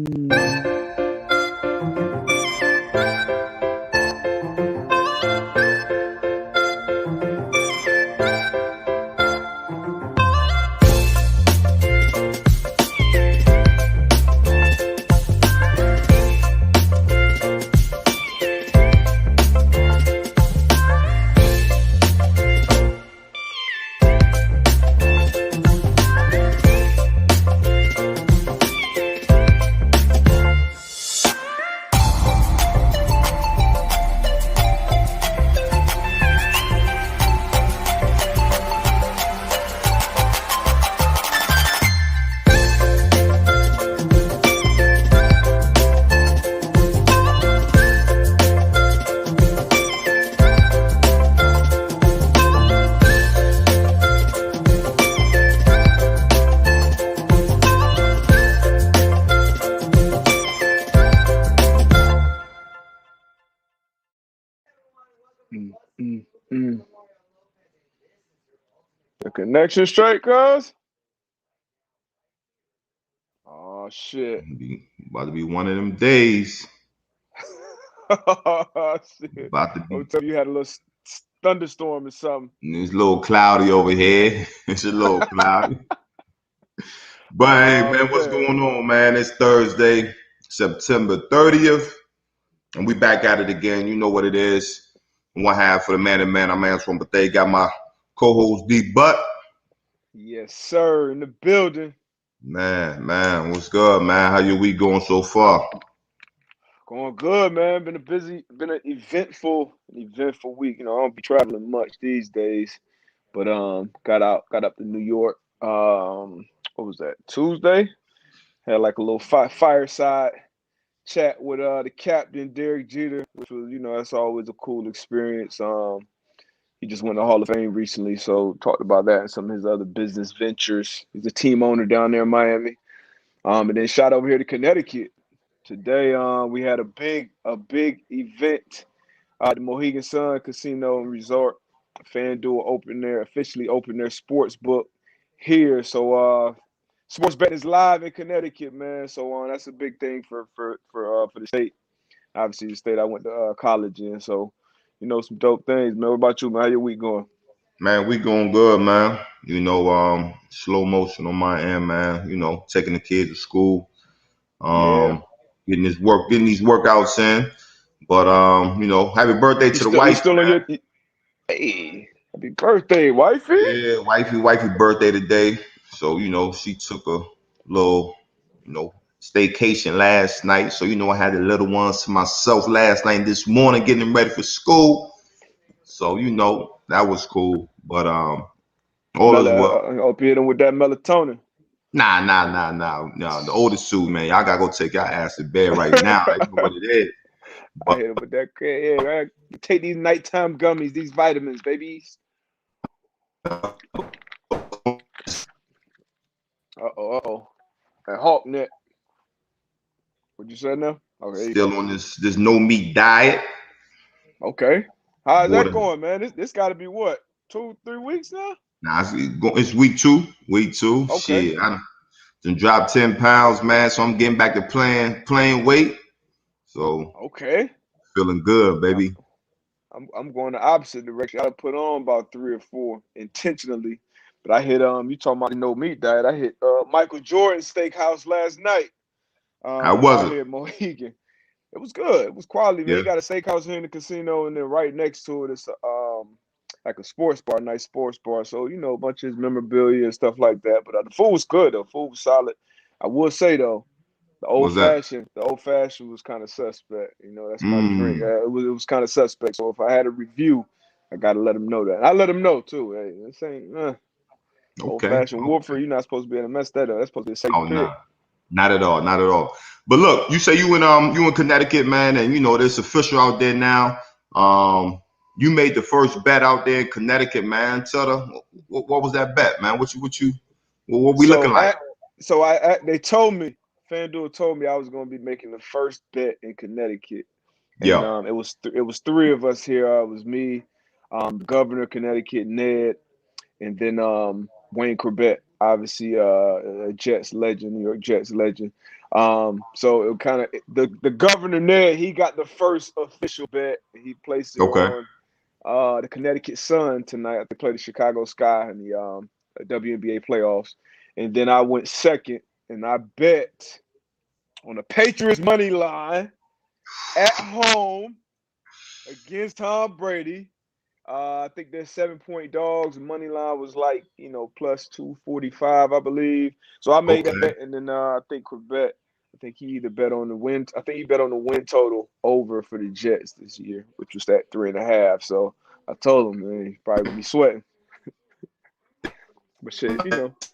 Mm. The connection straight, cuz? Oh shit. About to be one of them days. Oh shit. About to I'll be. tell you had a little thunderstorm or something. It's a little cloudy over here. It's a little cloudy. But hey, Oh man, what's man. going on, man? It's Thursday, September 30th, and we back at it again. You know what it is. One half for the man and man. I'm Antoine, but they got my co-host D Butt. Yes, sir. In the building. Man, what's good, man? How your week going so far? Going good, man. Been an eventful week. You know, I don't be traveling much these days. But got up to New York. What was that? Tuesday? Had like a little fireside chat with the captain Derek Jeter, which was, you know, that's always a cool experience. He just went to Hall of Fame recently, so talked about that and some of his other business ventures. He's a team owner down there in Miami. And then shot over here to Connecticut. Today, we had a big event at the Mohegan Sun Casino and Resort. FanDuel officially opened their sports book here. So sports betting is live in Connecticut, man. So that's a big thing for the state. Obviously, the state I went to college in. So, you know, some dope things, man. What about you, man? How your week going? Man, we going good, man. You know, slow motion on my end, man. You know, taking the kids to school, Yeah. um, getting these workouts in. But you know, happy birthday You to the still you wifey, still on man. your hey, happy birthday, wifey. Yeah, wifey birthday today. So, you know, she took a little, you know, staycation last night. So, you know, I had the little ones to myself last night and this morning getting them ready for school. So, you know, that was cool. But all is well. Up here with that melatonin. Nah. The oldest two, man, y'all gotta go take your ass to bed right now. You know what it is. I But hit him with that. Yeah, right. Take these nighttime gummies, these vitamins, babies. Uh oh. And Hawk net. What you said now? Okay, there you still go. on this no meat diet. Okay. How's that Water. going, man? This got to be what 2-3 weeks now. Nah, it's week two. Week two. Okay. Shit, I done dropped 10 pounds, man. So I'm getting back to playing weight. So Okay. feeling good, I'm baby. I'm going the opposite direction. I put on about 3 or 4 intentionally, but I hit you talking about the no meat diet. I hit Michael Jordan Steakhouse last night. How Out was it? here in Mohegan. It was good. It was quality, man. Yeah. He got a steakhouse here in the casino, and then right next to it is like a sports bar, nice sports bar. So you know, a bunch of his memorabilia and stuff like that. But the food was good though. Food was solid. I will say though, What's that? the old fashioned was kind of suspect. You know, that's my drink. Mm. It was kind of suspect. So if I had a review, I gotta let him know that. I let him know too. Hey, this ain't old Okay. fashioned Warfare. You're not supposed to be able to mess that up. That's supposed to be a safe Oh pick. no. Not at all. Not at all. But look, you say you in Connecticut, man, and you know it's official out there now. You made the first bet out there in Connecticut, man. Tell the what was that bet, man? What we looking So like? they told me FanDuel told me I was going to be making the first bet in Connecticut, and Yeah. it was three of us here. It was me, the governor of Connecticut, Ned, and then Wayne Corbett. obviously a Jets legend, New York Jets legend. So it kind of the governor there, he got the first official bet. He placed it Okay. on the Connecticut Sun tonight. They played the Chicago Sky in the WNBA playoffs, and then I went second, and I bet on the Patriots money line at home against Tom Brady. I think they're 7-point dogs. Money line was like, plus 245, I believe. So I made that Okay. bet, and then I think Quebec. I think he either bet on the win. I think he bet on the win total over for the Jets this year, which was that 3.5. So I told him, man, he's probably gonna be sweating. But shit,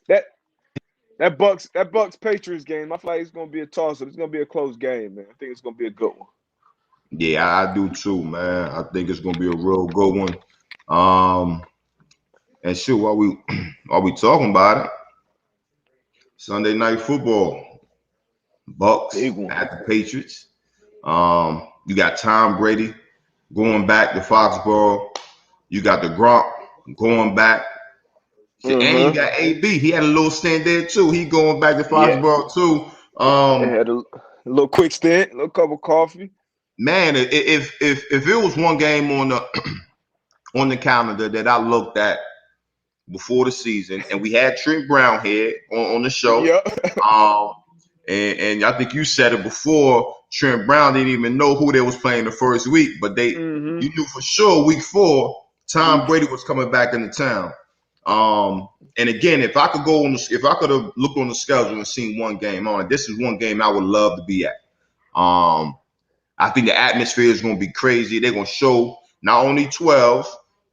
that Bucks Patriots game, I feel like it's gonna be a toss up. It's gonna be a close game, man. I think it's gonna be a good one. Yeah, I do too, man. I think it's gonna be a real good one. And shoot, while we while we talking about it, Sunday night football, Bucks Big one. at the Patriots. You got Tom Brady going back to Foxborough. You got the Gronk going back. And you got AB. He had a little stint there too. He going back to Yeah, Foxborough too. they had a little quick stint, a little cup of coffee. Man, if it was one game on the on the calendar that I looked at before the season, and we had Trent Brown here on the show. Yep. And I think you said it before. Trent Brown didn't even know who they was playing the first week, but you knew for sure week 4 Tom Brady was coming back into town. And again, if I could have looked on the schedule and seen one game on it, this is one game I would love to be at. I think the atmosphere is going to be crazy. They're going to show not only 12,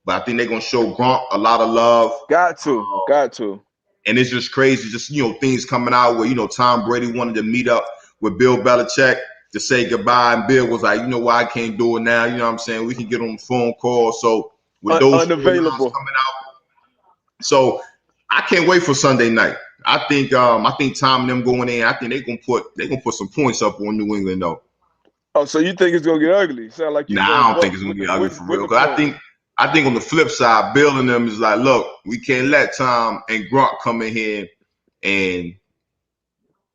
but I think they're going to show Gronk a lot of love. Got to. And it's just crazy, just, things coming out where, Tom Brady wanted to meet up with Bill Belichick to say goodbye. And Bill was like, you know what, I can't do it now. You know what I'm saying? We can get on the phone call. So with those unavailable coming out. So I can't wait for Sunday night. I think Tom and them going in, I think they're gonna put some points up on New England though. Oh, so you think it's gonna get ugly? Sound like you. I don't think it's gonna get ugly for real. Because I think on the flip side, Bill and them is like, look, we can't let Tom and Gronk come in here and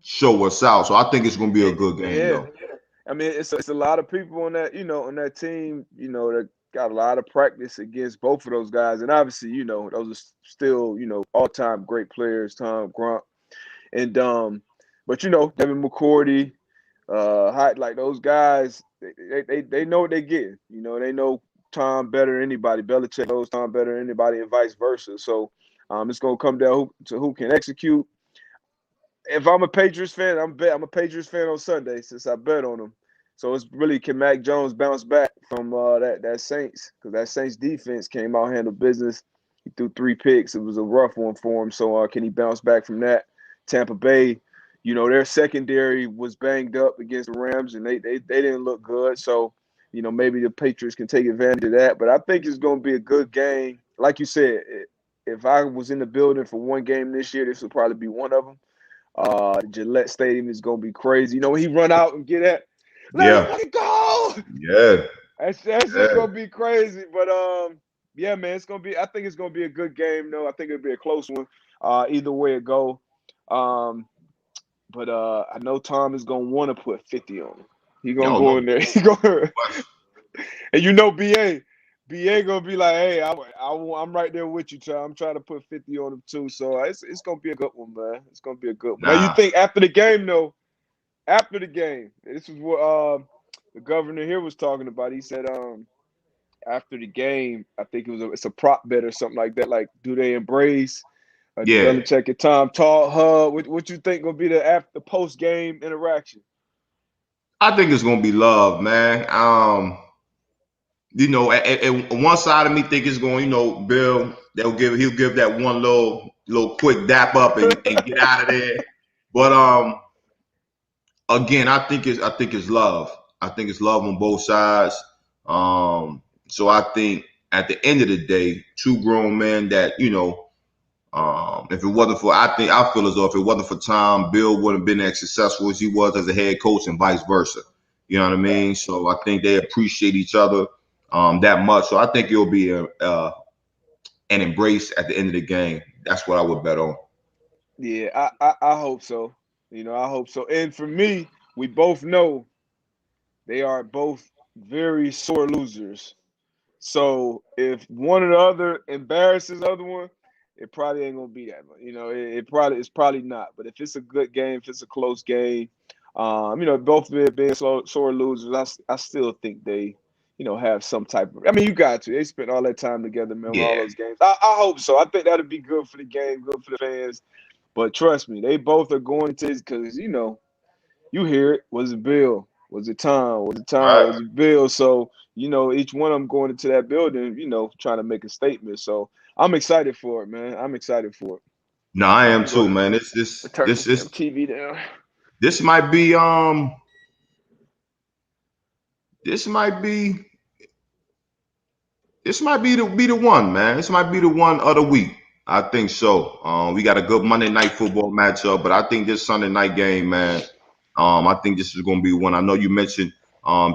show us out. So I think it's gonna be a good game though. I mean, it's a lot of people on that, on that team, that got a lot of practice against both of those guys, and obviously, those are still, all-time great players, Tom, Gronk, and but Devin McCourty, like those guys, they know what they get. They know Tom better than anybody. Belichick knows Tom better than anybody, and vice versa. So it's gonna come down to who can execute. If I'm a Patriots fan, I'm a Patriots fan on Sunday since I bet on them. So it's really, can Mac Jones bounce back from that Saints? Because that Saints defense came out, handled business. He threw 3 picks. It was a rough one for him. So can he bounce back from that? Tampa Bay, their secondary was banged up against the Rams, and they didn't look good. So, maybe the Patriots can take advantage of that. But I think it's going to be a good game. Like you said, if I was in the building for one game this year, this would probably be one of them. Gillette Stadium is going to be crazy. When he run out and get at, let it go. Yeah. That's just going to be crazy. But, yeah, man, it's going to be – I think it's going to be a good game, though. I think it'll be a close one either way it go. But I know Tom is going to want to put 50 on him. He's going to go in there. He going and BA going to be like, hey, I'm right there with you, Tom. I'm trying to put 50 on him too. So it's going to be a good one, man. It's going to be a good one. Now, you think after the game, though, this is what the governor here was talking about. He said after the game, I think it's a prop bet or something like that. Like, do they embrace Belichick and Tom talk? What you think going to be the post-game interaction? I think it's going to be love, man. At one side of me think it's going, Bill, he'll give that one little quick dap up and get out of there. But again, I think it's love. I think it's love on both sides. So I think at the end of the day, 2 grown men that, if it wasn't for, I feel as though if it wasn't for Tom, Bill wouldn't have been as successful as he was as a head coach and vice versa. You know what I mean? So I think they appreciate each other that much. So I think it'll be an embrace at the end of the game. That's what I would bet on. Yeah, I hope so. I hope so. And for me, we both know they are both very sore losers. So if one or the other embarrasses the other one, it probably ain't gonna be that much. It's probably not. But if it's a good game, if it's a close game, both of it being sore losers, I still think they, have some type of. I mean, you got to. They spent all that time together, man, all Yeah. those games. I hope so. I think that'll be good for the game, good for the fans. But trust me, they both are going to because you hear it. Was it Bill? Was it Tom? Was it Tom? Right. Was it Bill? So, each one of them going into that building, trying to make a statement. So I'm excited for it, man. I'm excited for it. No, I Let am me go too, to man. This this turn this this damn is TV down. this might be this might be this might be the one, man. This might be the one of the week. I think so. We got a good Monday night football matchup, but I think this Sunday night game, man. I think this is going to be one. I know you mentioned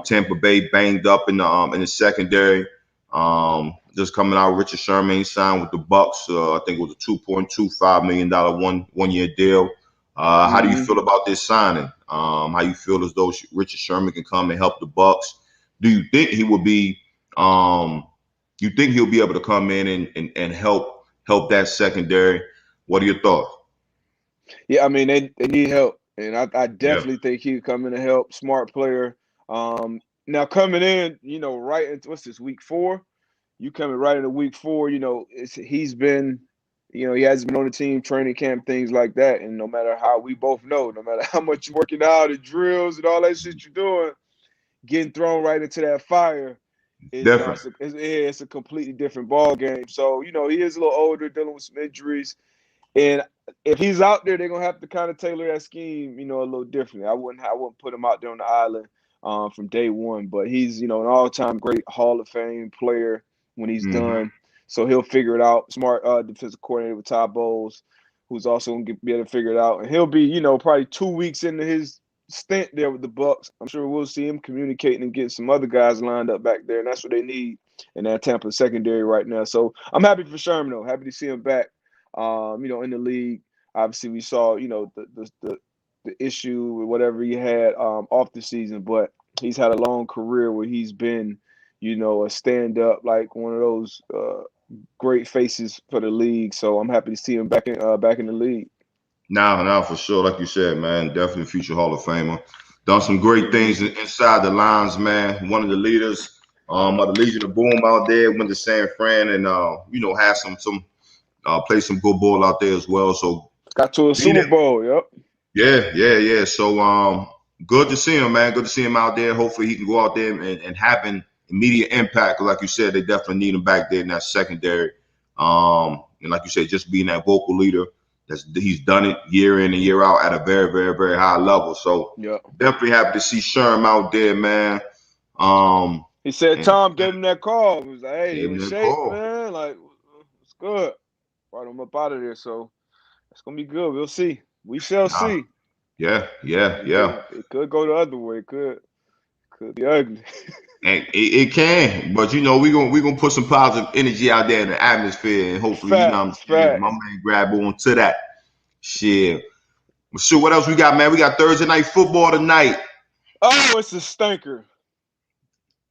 Tampa Bay banged up in the secondary. Just coming out, Richard Sherman he signed with the Bucks. I think it was a $2.25 million one year deal. How do you Mm-hmm. feel about this signing? How you feel as though Richard Sherman can come and help the Bucks? Do you think he would be? You think he'll be able to come in and help that secondary? What are your thoughts? Yeah, I mean they need help, and I Yeah. definitely think he could come in and help. Smart player. Now coming in, right into what's this week 4? You coming right into week 4, he's been, he hasn't been on the team, training camp, things like that. And no matter how we both know, no matter how much you're working out and drills and all that shit you're doing, getting thrown right into that fire is Different. it's a completely different ball game. So, he is a little older, dealing with some injuries. And if he's out there, they're gonna have to kind of tailor that scheme, a little differently. I wouldn't put him out there on the island from day one. But he's, an all-time great Hall of Fame player when he's Hmm. done. So he'll figure it out. Smart defensive coordinator with Todd Bowles, who's also gonna be able to figure it out. And he'll be, probably 2 weeks into his stint there with the Bucks. I'm sure we'll see him communicating and getting some other guys lined up back there, and that's what they need in that Tampa secondary right now. So I'm happy for Sherman though. Happy to see him back. In the league. Obviously, we saw, the issue with whatever he had off the season, but he's had a long career where he's been, a stand up like one of those great faces for the league. So I'm happy to see him back in the league. Now, for sure, like you said, man, definitely future Hall of Famer. Done some great things Mm-hmm. inside the lines, man. One of the leaders of the Legion of Boom out there, went to San Fran, and had some play some good ball out there as well. So Got to a being Super it, Bowl. Yep. yeah. So good to see him, man. Good to see him out there. Hopefully he can go out there and have an immediate impact. Like you said, they definitely need him back there in that secondary. And like you said, just being that vocal leader. He's done it year in and year out at a very, very, very high level. So Yep. definitely happy to see Sherm out there, man. He said And Tom gave him that call. He was like, "Hey, gave you him in that shape, call. man? Like, it's good." Brought him up out of there. So it's gonna be good. We'll see. We shall Nah, see. It could go the other way. It could be ugly. And it can, but we gonna put some positive energy out there in the atmosphere, and hopefully, you know what I'm Facts, saying, my facts. man grab on to that shit. So what else we got, man? We got Thursday night football tonight. Oh, it's a stinker.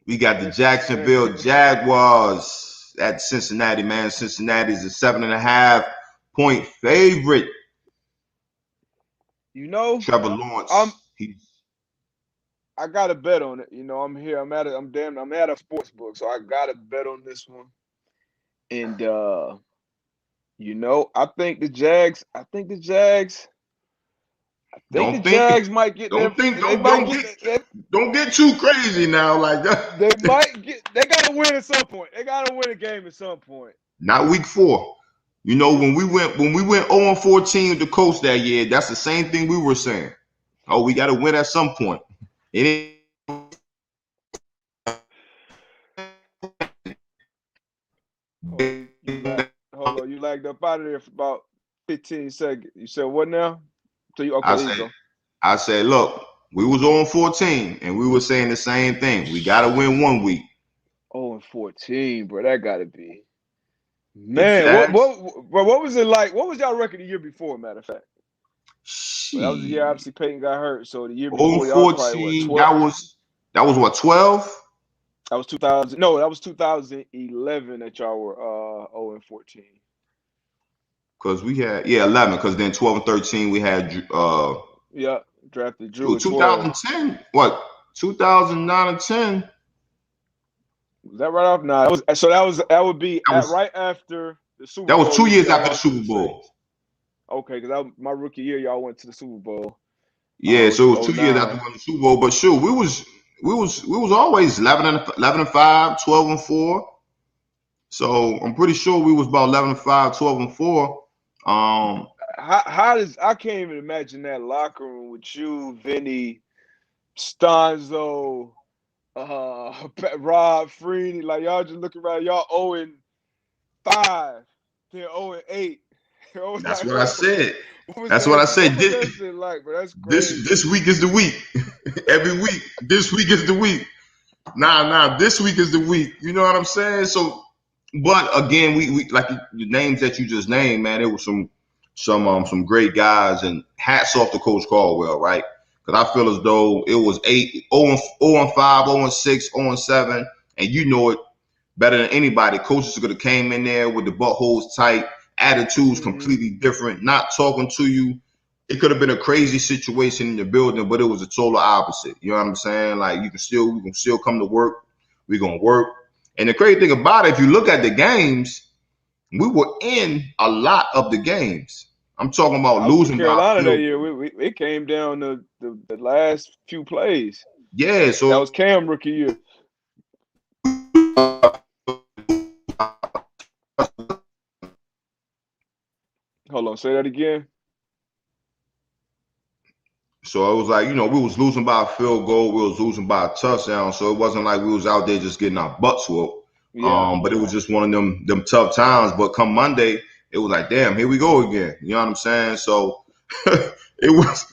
We got the It's a Jacksonville stinker. Jaguars at Cincinnati, man. Cincinnati's a 7.5 point favorite. You know, Trevor I'm Lawrence, he's I got to bet on it. I'm here. I'm at a sports book, so I got to bet on this one. And I think the Jags don't think, might get their don't think, they don't might don't get get they, don't get too crazy now, like that. they might get they got to win at some point. They got to win a game at some point. Not week 4. When we went 0-14 with the coach that year, that's the same thing we were saying. Oh, we got to win at some point. It Hold on, you lagged up out of there for about 15 seconds. You said what now? So you okay? I There you said, go. I said, look, we was 0-14, and we were saying the same thing. We got to win one week. 0-14, bro. That gotta be The Man, Jags. what was it like? What was y'all record the year before? Matter of fact, well, that was the year Shit. obviously Peyton got hurt. So the year 0 before, y'all was probably what 14. 12? That was what 12? That was 2000. No, that was 2011 that y'all were 0-14. Because we had 11. Because then 12 and 13 we had Yeah, drafted Drew at 12. 2010. What 2009 and 10? Was that right off? Nah, that would be That was right after the Super that was Bowl 2 year years y'all after the lost to Super the Bowl. Saints. Okay, because my rookie year y'all went to the Super Bowl. Yeah, Which so it was was 2 years after 09. we won the Super Bowl. But sure, we was always 11 and 5, 12 and 4. So I'm pretty sure we was about 11 and 5, 12 and 4. How does I can't even imagine that locker room with you, Vinny, Stanzo, Rob Freeney, like y'all just looking around, y'all 0-5, then 0-8. That's what I said. What That's what I was said. that shit like, bro? That's crazy. This week is the week. Every week. This week is the week. Nah. This week is the week. You know what I'm saying? So, but again, we like the names that you just named, man. There was some great guys, and hats off to Coach Caldwell, right? Because I feel as though it was 0 and 5, 0 and 6, 0 and 7, and you know it better than anybody. Coaches could have came in there with the buttholes tight, attitudes completely different, not talking to you. It could have been a crazy situation in the building, but it was a total opposite. You know what I'm saying? Like we can still come to work. We're gonna work. And the crazy thing about it, if you look at the games, we were in a lot of the games. I'm talking about I was with losing by a Carolina that field year. goal. It came down to the last few plays. Yeah, That so was Cam rookie year. Hold on, say that again. So it was like, we was losing by a field goal, we was losing by a touchdown. So it wasn't like we was out there just getting our butts whooped. Yeah. But it was just one of them tough times. But come Monday, it was like, damn, here we go again. You know what I'm saying? So it was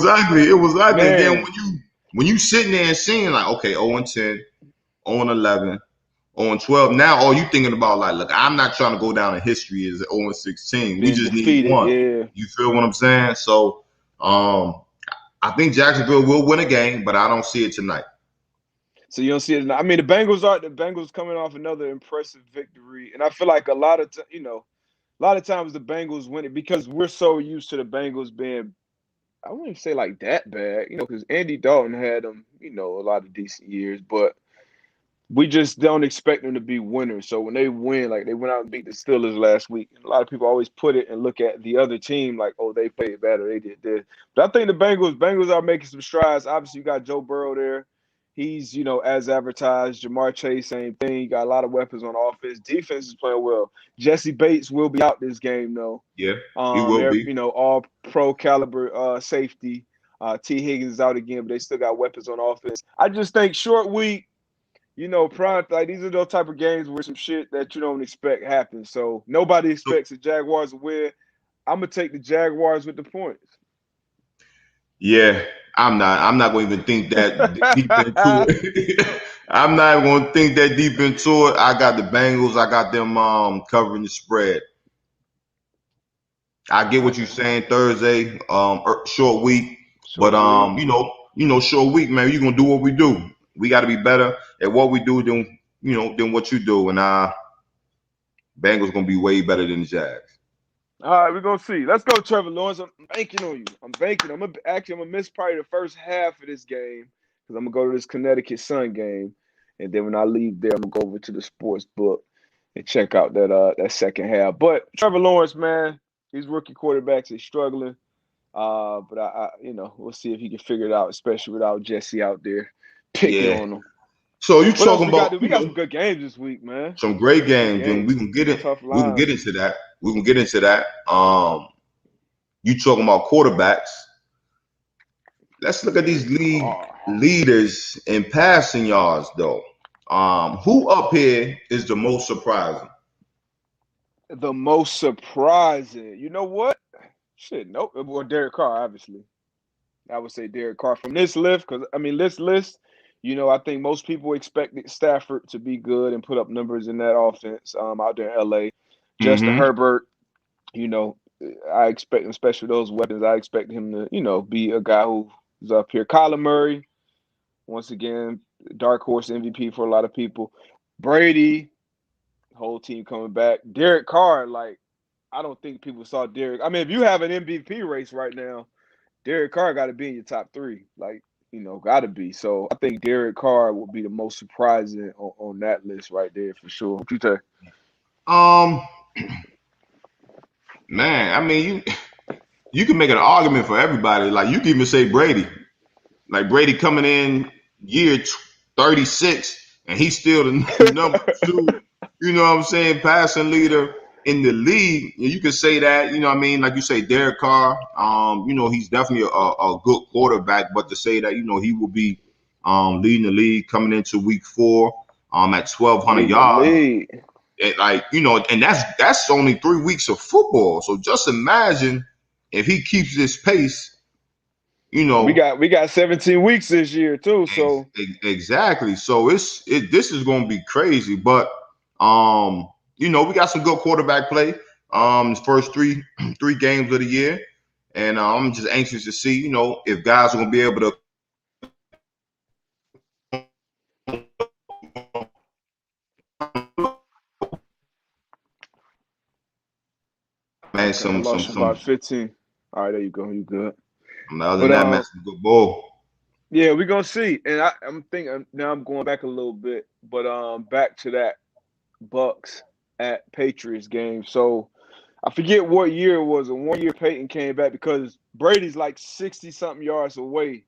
ugly. It was ugly. And then Man, when you sitting there and seeing like, okay, 0 and 10, 0 and 11, 0 and 12. Now all you thinking about, like, look, I'm not trying to go down in history as 0 and 16. We being just need defeated. one. Yeah. You feel what I'm saying? So I think Jacksonville will win a game, but I don't see it tonight. So you don't see it. I mean, the Bengals coming off another impressive victory, and I feel like a lot of times the Bengals win it because we're so used to the Bengals being, I wouldn't say like that bad, because Andy Dalton had them, a lot of decent years, but we just don't expect them to be winners. So when they win, like they went out and beat the Steelers last week, and a lot of people always put it and look at the other team like, oh, they played better, they did this. But I think the Bengals are making some strides. Obviously, you got Joe Burrow there. He's, as advertised. Jamar Chase, same thing. You got a lot of weapons on offense. Defense is playing well. Jesse Bates will be out this game, though. Yeah, he will They're, be. all pro caliber safety. T. Higgins is out again, but they still got weapons on offense. I just think short week, prime, like these are those type of games where some shit that you don't expect happens. So nobody expects the Jaguars to win. I'm gonna take the Jaguars with the points. Yeah, I'm not going to even think that deep into it. I'm not even going to think that deep into it. I got the Bengals. I got them covering the spread. I get what you're saying. Thursday, short week, but short week, man. You're gonna do what we do. We got to be better at what we do than what you do, and Bengals gonna be way better than the Jags. All right, we're gonna see. Let's go, Trevor Lawrence. I'm banking on you. I'm banking. I'm gonna miss probably the first half of this game because I'm gonna go to this Connecticut Sun game, and then when I leave there, I'm gonna go over to the sports book and check out that second half. But Trevor Lawrence, man, these rookie quarterbacks are struggling. But I we'll see if he can figure it out, especially without Jesse out there picking Yeah. on him. So you What else talking we got? about We got some good games this week, man. some great Good games, and games. we can get it. Tough We can lines. get into that. We can get into that. You talking about quarterbacks? Let's look at these league leaders in passing yards, though. Who up here is the most surprising? The most surprising. You know what? Shit, nope. Well, Derek Carr, obviously. I would say Derek Carr from this list, because this list, I think most people expected Stafford to be good and put up numbers in that offense out there in LA. Justin Herbert, I expect him, especially those weapons. I expect him to, be a guy who's up here. Kyler Murray, once again, dark horse MVP for a lot of people. Brady, whole team coming back. Derek Carr, I don't think people saw Derek. I mean, if you have an MVP race right now, Derek Carr got to be in your top 3. Got to be. So I think Derek Carr will be the most surprising on that list right there for sure. What you think? Man, I mean, you can make an argument for everybody. Like, you can even say Brady. Like, Brady coming in year 36, and he's still the number 2, you know what I'm saying, passing leader in the league. And you can say that, you know what I mean? Like you say, Derek Carr, he's definitely a good quarterback, but to say that, he will be leading the league coming into week 4 at 1,200 yards. And that's only 3 weeks of football. So just imagine if he keeps this pace. We got 17 weeks this year too. So exactly. So this is going to be crazy. But we got some good quarterback play. The first three games of the year, and I'm just anxious to see if guys are going to be able to. Man, some about 15. All right, there you go. You good? Other than that, man, some good ball. Yeah, we're gonna see. And I'm thinking now. I'm going back a little bit, but back to that Bucks at Patriots game. So I forget what year it was. And 1 year Peyton came back because Brady's like 60-something yards away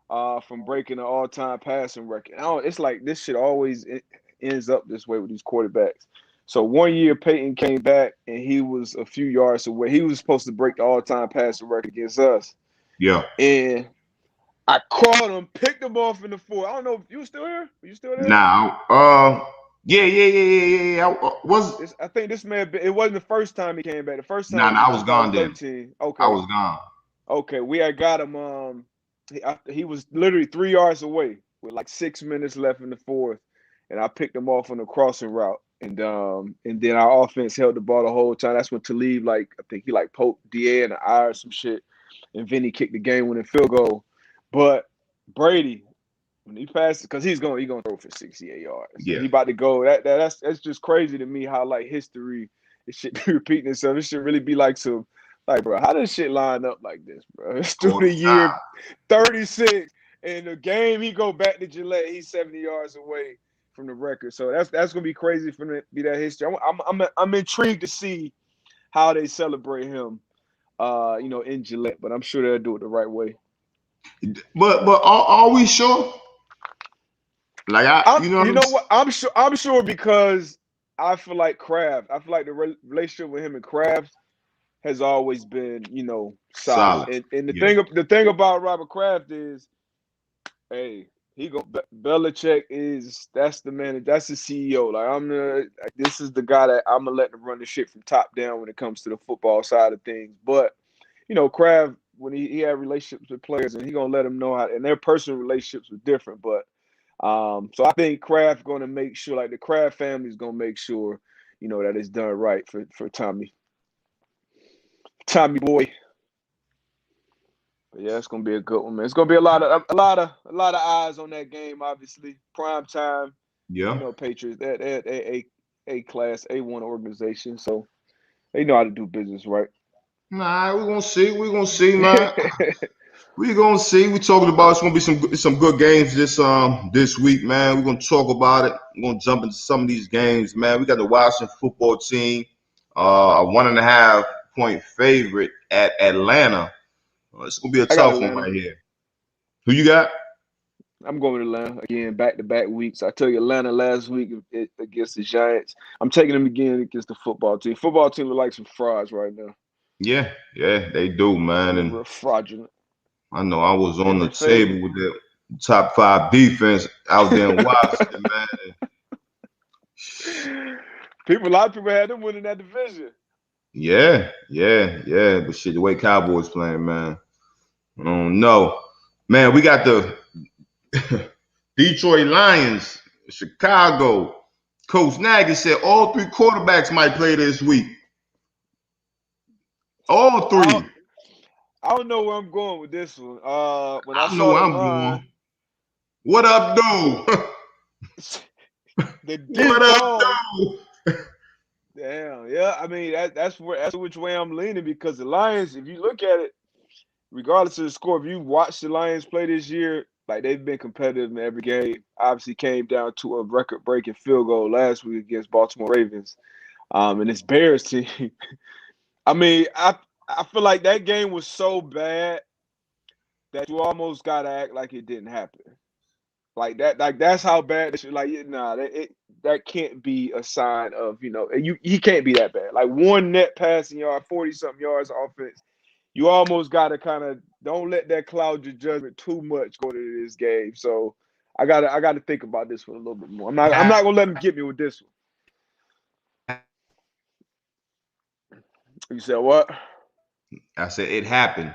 from breaking the all-time passing record. It's like this shit always ends up this way with these quarterbacks. So 1 year Peyton came back and he was a few yards away. He was supposed to break the all-time passing record against us. Yeah. And I caught him, picked him off in the 4th. I don't know if you still here. Are you still there? Nah. Yeah. I think this may have been. It wasn't the first time he came back. The first time. I was gone then. Okay. I was gone. Okay, we had got him. He was literally 3 yards away with like 6 minutes left in the 4th, and I picked him off on the crossing route. And then our offense held the ball the whole time. That's when Talib, I think he poked DA in the eye or some shit, and Vinny kicked the game-winning field goal. But Brady, when he passes, because he's gonna throw for 68 yards. Yeah, he about to go. That's just crazy to me how history, it should be repeating itself. It should really be bro, how does shit line up like this, bro? It's through the year 36, and the game he go back to Gillette, he's 70 yards away from the record. So that's gonna be crazy for him to be that history. I'm intrigued to see how they celebrate him, in Gillette. But I'm sure they'll do it the right way. But are we sure? I'm sure because I feel like Kraft. I feel like the relationship with him and Kraft has always been, solid. And the thing about Robert Kraft is, hey, Belichick that's the man. That's the CEO. This is the guy that I'm gonna let him run the shit from top down when it comes to the football side of things. But Kraft, when he had relationships with players, and he gonna let them know how, and their personal relationships were different. But so I think Kraft gonna make sure, the Kraft family is gonna make sure, that it's done right for Tommy boy. But yeah, it's gonna be a good one, man. It's gonna be a lot of eyes on that game. Obviously, prime time. Yeah, Patriots, they're a class A1 organization, so they know how to do business, right? Nah, we're gonna see, man. We're gonna see. We're talking about it's gonna be some good games this week, man. We're gonna talk about it. We're gonna jump into some of these games, man. We got the Washington football team, a 1.5 point favorite at Atlanta. It's gonna be a tough one right here. Who you got? I'm going with Atlanta again, back-to-back weeks. I tell you, Atlanta last week against the Giants. I'm taking them again against the football team. Football team look like some frauds right now. Yeah, they do, man. And real fraudulent. I know I was on the table with the top 5 defense out there in Washington, man. A lot of people had them winning that division. Yeah. But shit, the way Cowboys playing, man. I don't know. Man, we got the Detroit Lions, Chicago, Coach Nagy said all 3 quarterbacks might play this week. All 3. I don't know where I'm going with this one. When I I know saw where the I'm line, going. What up, though? the deep What up, ball. though? Damn, yeah. I mean, that's which way I'm leaning because the Lions, if you look at it, regardless of the score, if you watch the Lions play this year, like they've been competitive in every game. Obviously, came down to a record-breaking field goal last week against Baltimore Ravens, and it's Bears team. I mean, I feel like that game was so bad that you almost gotta act like it didn't happen. Like that, like that's how bad this. Like, nah, that can't be a sign of he can't be that bad. Like one net passing yard, 40-something yards of offense. You almost got to kind of don't let that cloud your judgment too much going into this game. So I gotta think about this one a little bit more. I'm not gonna let him get me with this one. You said what? I said it happened.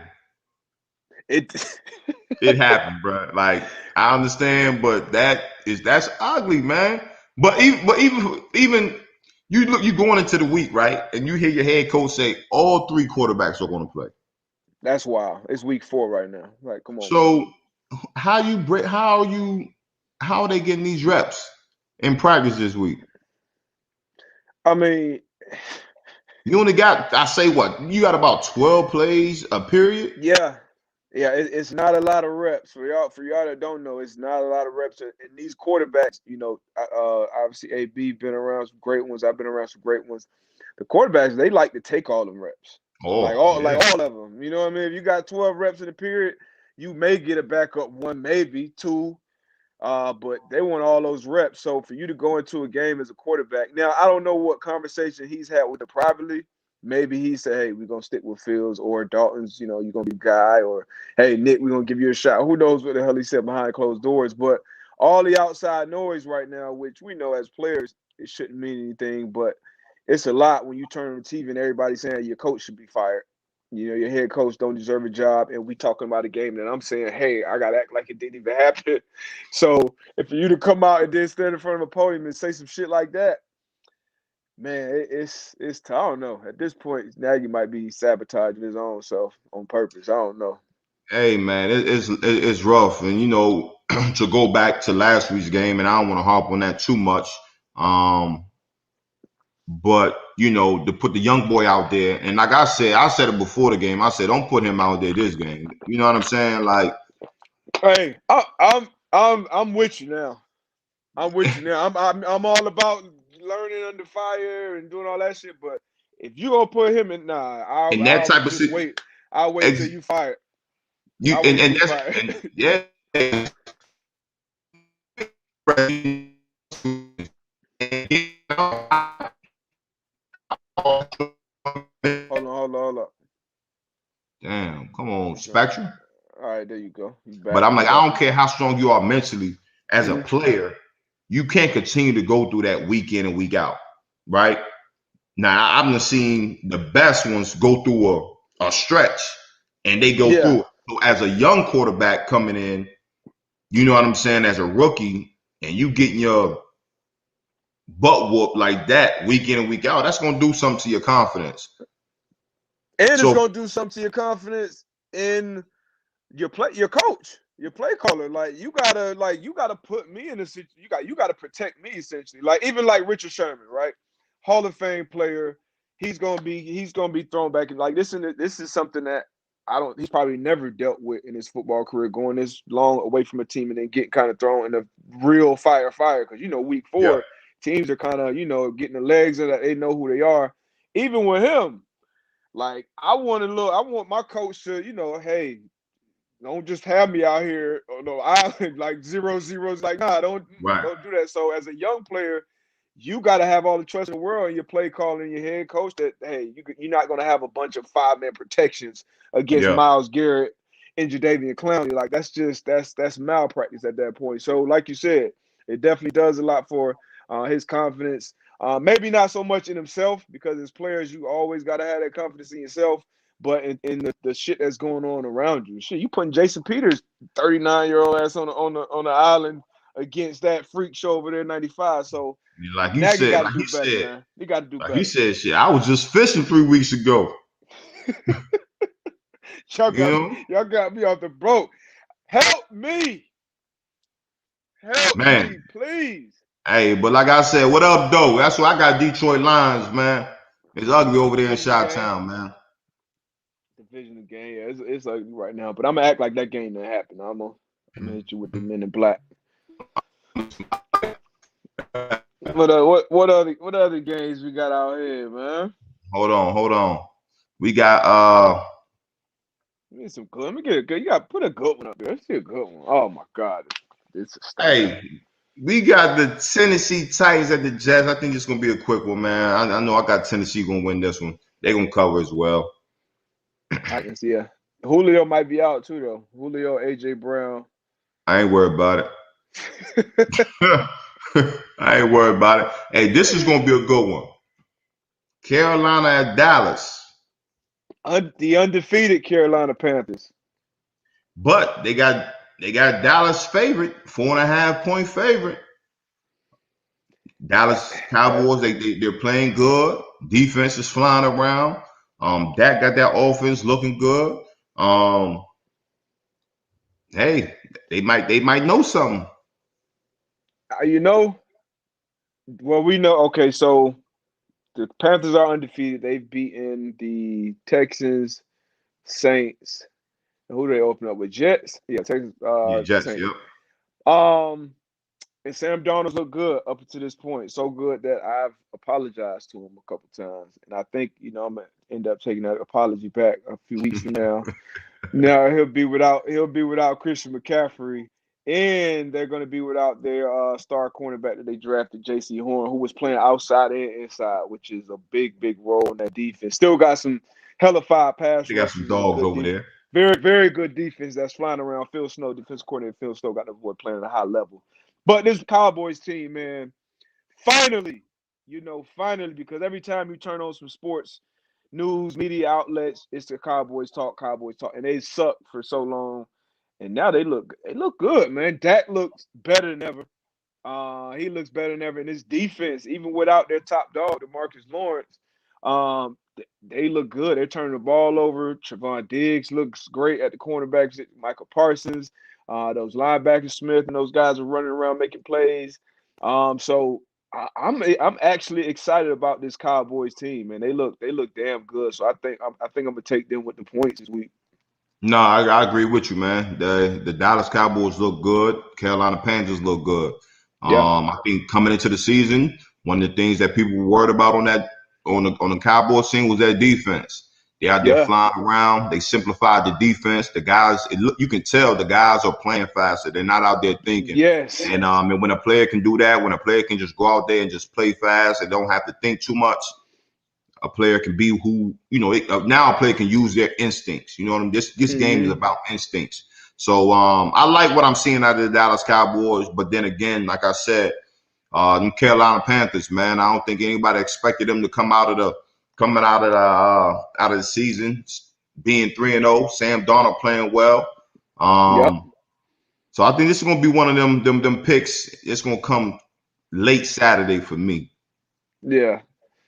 It It happened, bro. Like I understand, but that's ugly, man. But even you going into the week, right? And you hear your head coach say all 3 quarterbacks are going to play. That's wild. It's week 4 right now. Like, come on, man. So how are they getting these reps in practice this week? I mean, You only got, I say what, you got about 12 plays a period? yeah. Yeah, it's not a lot of reps for y'all. For y'all that don't know, it's not a lot of reps. And these quarterbacks, obviously AB been around some great ones. I've been around some great ones. The quarterbacks, they like to take all them reps, like Oh, all yeah. like all of them. You know what I mean? If you got 12 reps in the period, you may get a backup 1, maybe 2. But they want all those reps. So for you to go into a game as a quarterback, now I don't know what conversation he's had with them privately. Maybe he said, "Hey, we're gonna stick with Fields or Dalton's. You're gonna be guy." Or, "Hey, Nick, we're gonna give you a shot." Who knows what the hell he said behind closed doors? But all the outside noise right now, which we know as players, it shouldn't mean anything. But it's a lot when you turn on the TV and everybody saying your coach should be fired. Your head coach don't deserve a job, and we talking about a game that I'm saying, hey, I gotta act like it didn't even happen. So if for you to come out and then stand in front of a podium and say some shit like that, man, it's I don't know. At this point, Nagy might be sabotaging his own self on purpose. I don't know. Hey, man, it's rough. And, to go back to last week's game, and I don't want to harp on that too much. But to put the young boy out there, and like I said it before the game. I said, don't put him out there this game. You know what I'm saying? Like, Hey, I'm with you now. I'm with you now. I'm all about learning under fire and doing all that shit. But if you gonna put him in, nah, in that I'll type of just wait. I'll wait till you fired. you I'll and, wait till and you that's fired. and yeah. Hold on. Damn, come on, Spectrum. All right, there you go. You But back. I'm You like, I back. don't care how strong you are mentally as a Mhm. player, you can't continue to go through that week in and week out, right? Now, I've seen the best ones go through a stretch and they go Yeah. through it. So as a young quarterback coming in, you know what I'm saying, as a rookie, and you getting your butt whooped like that week in and week out, that's going to do something to your confidence. And it's So, gonna do something to your confidence in your coach, your play caller. Like you gotta put me in a situation. You gotta protect me essentially. Like even like Richard Sherman, right? Hall of Fame player. He's gonna be thrown back in like this is something that he's probably never dealt with in his football career, going this long away from a team and then getting kind of thrown in a real fire because week yeah, 4 teams are kind of getting the legs and they know who they are. Even with him, like I want my coach to hey, don't just have me out here on the island like 0-0. Like, nah, right. don't do that. So as a young player, you got to have all the trust in the world in your play call and your head coach that hey, you're not going to have a bunch of 5-man protections against Yeah, Myles Garrett and Jadeveon Clowney. Like that's malpractice at that point. So like you said, it definitely does a lot for his confidence. Maybe not so much in himself because as players, you always got to have that confidence in yourself. But in the shit that's going on around you, shit, you putting Jason Peters, 39-year-old ass on the island against that freak show over there in 95. So Like you Nagy said, got to like do he better, said, man. He got to do like he better. said, shit. I was just fishing 3 weeks ago. y'all You got me, know, y'all got me off the broke. Help me. Help man. me, please. Hey, but like I said, what up, though? That's why I got Detroit Lions, man. It's ugly over there in Divisional game. Chi-Town, man. Divisional game. Yeah, it's ugly right now. But I'm gonna act like that game didn't happen. I'm gonna hit you with the Men in Black. What other games we got out here, man? Hold on. We got We need some good. Let me get a good. You got to put a good one up there. Let's see a good one. Oh my God, this is hey, we got the Tennessee Titans at the Jets. I think it's gonna be a quick one, man. I know I got Tennessee gonna win this one. They're gonna cover as well. I can see it. Julio might be out too, though. Julio, AJ Brown. I ain't worried about it. I ain't worried about it. Hey, this is gonna be a good one. Carolina at Dallas. The undefeated Carolina Panthers. But they got Dallas favorite, 4.5 point favorite. Dallas Cowboys, they're playing good. Defense is flying around. Dak got that offense looking good. Hey, they might know something. You know, well, we know. Okay, so the Panthers are undefeated. They've beaten the Texans, Saints. Who do they open up with? Jets. Yeah, Texans. Yeah, Jets. Saints. Yep. And Sam Darnold's looked good up to this point. So good that I've apologized to him a couple times. And I think, I'm gonna end up taking that apology back a few weeks from now. Now he'll be without Christian McCaffrey. And they're gonna be without their star cornerback that they drafted, J.C. Horn, who was playing outside and inside, which is a big, big role in that defense. Still got some hellified pass They got some rushers and dogs good over there. very, very good defense that's flying around. Phil Snow, defense coordinator Phil Snow, got the boy playing at a high level. But this Cowboys team, man, finally, because every time you turn on some sports news, media outlets, it's the Cowboys talk, and they sucked for so long. And now they look good, man. Dak looks better than ever. He looks better than ever. And his defense, even without their top dog, DeMarcus Lawrence, they look good. They're turning the ball over. Trevon Diggs looks great at the cornerbacks. Michael Parsons, those linebackers, Smith, and those guys are running around making plays. So I'm actually excited about this Cowboys team, man. They look damn good. So I think I'm gonna take them with the points this week. No, I agree with you, man. The Dallas Cowboys look good. Carolina Panthers look good. Yeah. I think coming into the season, one of the things that people were worried about on the Cowboys team was their defense. They out there flying around. They simplified the defense. The guys, you can tell the guys are playing faster. They're not out there thinking. Yes. And when a player can do that, when a player can just go out there and just play fast and don't have to think too much, a player can be who, now a player can use their instincts. You know what I mean? This game is about instincts. So I like what I'm seeing out of the Dallas Cowboys. But then again, like I said, them Carolina Panthers, man, I don't think anybody expected them to come out of the season being 3-0. Sam Darnold playing well. So I think this is gonna be one of them picks. It's gonna come late Saturday for me. Yeah.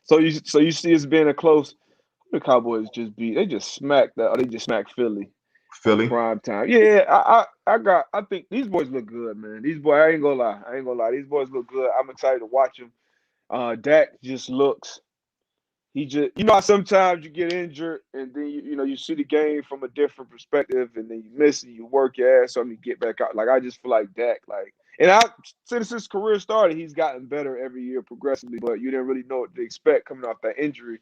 So you see it's being a close. The Cowboys they just smacked Philly. Philly. Prime time. Yeah, I think these boys look good, man. These boys, I ain't gonna lie. These boys look good. I'm excited to watch them. Dak just looks. How sometimes you get injured and then you see the game from a different perspective and then you miss it, you work your ass off and you get back out. Like I just feel like Dak, since his career started, he's gotten better every year progressively, but you didn't really know what to expect coming off that injury.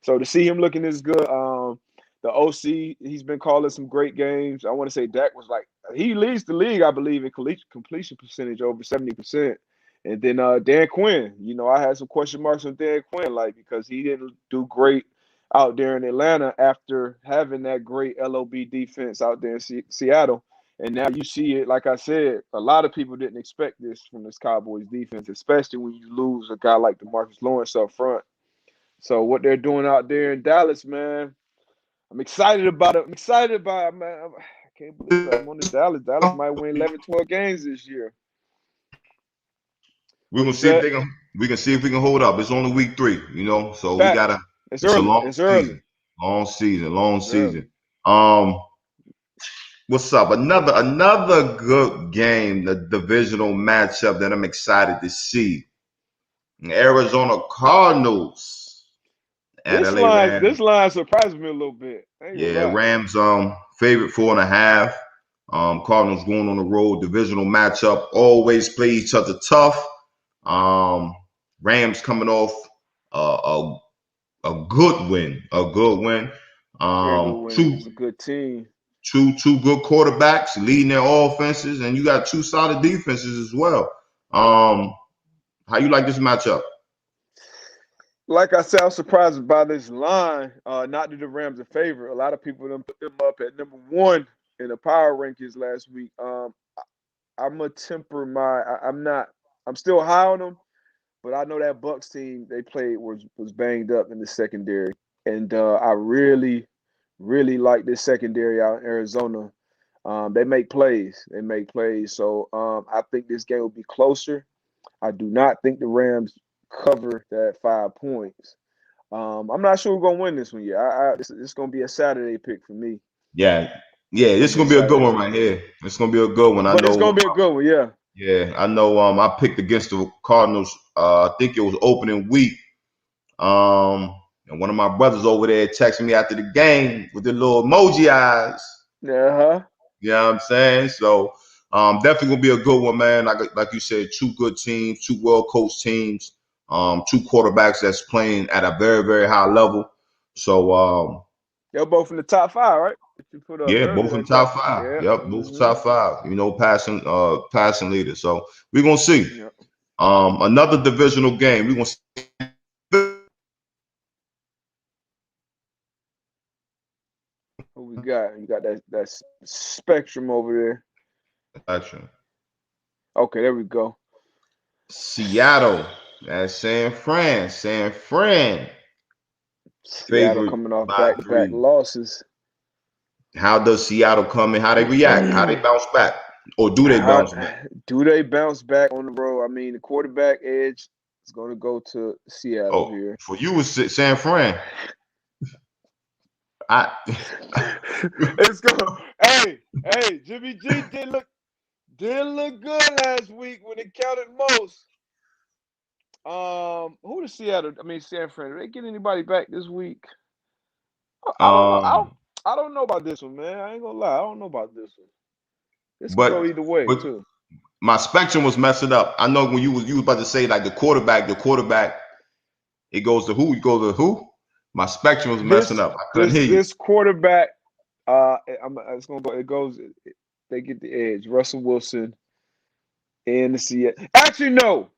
So to see him looking this good, the OC, he's been calling some great games. I want to say Dak was he leads the league, I believe, in completion percentage over 70%. And then Dan Quinn, I had some question marks on Dan Quinn, because he didn't do great out there in Atlanta after having that great LOB defense out there in Seattle. And now you see it, like I said, a lot of people didn't expect this from this Cowboys defense, especially when you lose a guy like DeMarcus Lawrence up front. So what they're doing out there in Dallas, man, I'm excited about it. Man. I can't believe I'm on the Dallas. Dallas might win 11, 12 games this year. We're What gonna you see if said? they can. We can see if we can hold up. It's only week 3, so we gotta. Facts. It's It's a early. long It's early. season. Long season. Long It's early. season. What's up? Another good game. The divisional matchup that I'm excited to see. Arizona Cardinals at This LA line, Rams. this line surprised me a little bit. I ain't gonna Yeah, lie. Rams favorite 4.5. Cardinals going on the road, divisional matchup. Always play each other tough. Rams coming off a good win. A good win. Yeah, good win Two against a good team. two good quarterbacks leading their offenses, and you got 2 solid defenses as well. How you like this matchup? Like I said, I was surprised by this line. Not that the Rams are favorite. A lot of people done put them up at number 1 in the power rankings last week. I'm gonna temper my. I'm not. I'm still high on them, but I know that Bucks team they played was banged up in the secondary, and I really, really like this secondary out in Arizona. They make plays. They make plays. So I think this game will be closer. I do not think the Rams cover that 5 points. I'm not sure who's gonna win this one yet. It's gonna be a Saturday pick for me. Yeah, yeah, It's this gonna is be a gonna be a good Saturday one pick right for me. here. It's gonna be a good one. I But it's know. gonna be a good one, yeah. Yeah, I know. I picked against the Cardinals. I think it was opening week. And one of my brothers over there texted me after the game with the little emoji eyes. Uh-huh. You know what I'm saying? So, definitely gonna be a good one, man. Like you said, 2 good teams, 2 well coached teams, 2 quarterbacks that's playing at a very, very high level. So, They're both in the top 5, right? That you put up yeah, earlier both in that top got 5. yeah. Yep, both top 5. Passing leaders. So we're gonna see. Yeah. Another divisional game. We're gonna see. Who we got? You got that spectrum over there. Action. Okay, there we go. Seattle. That's San Fran. San Fran. Seattle Favorite coming off by back-to-back 3. losses. How does Seattle come in? How they react? How they bounce back? Or do they How bounce back? do they bounce back on the road? I mean, the quarterback edge is going to go to Seattle Oh, here. for you it's San Fran. I It's going. Hey, Jimmy G did look good last week when it counted most. Who does Seattle? I mean, San Fran. Did they get anybody back this week? I don't know. um I don't know about this one, man. I ain't gonna lie. I don't know about this one. This could go but either way but too. my spectrum was messing up. I know when you was about to say like the quarterback, it goes to who? You go to who? My spectrum was messing This up. I couldn't this hear you. this quarterback. It's gonna go. It goes. They get the edge. Russell Wilson and the Seattle. Actually, no.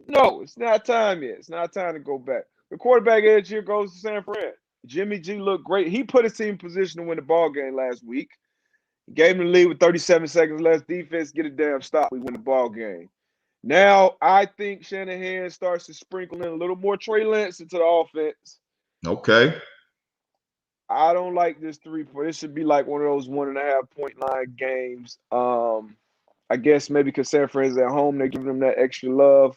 It's not time yet. It's not time to go back. The quarterback edge here goes to San Fran. Jimmy G looked great. He put his team in position to win the ball game last week. Gave him the lead with 37 seconds left. Defense get a damn stop. We win the ball game. Now I think Shanahan starts to sprinkle in a little more Trey Lance into the offense. Okay. I don't like this 3-point. It should be like one of those 1.5 point line games. I guess maybe because San Fran's at home, they're giving them that extra love.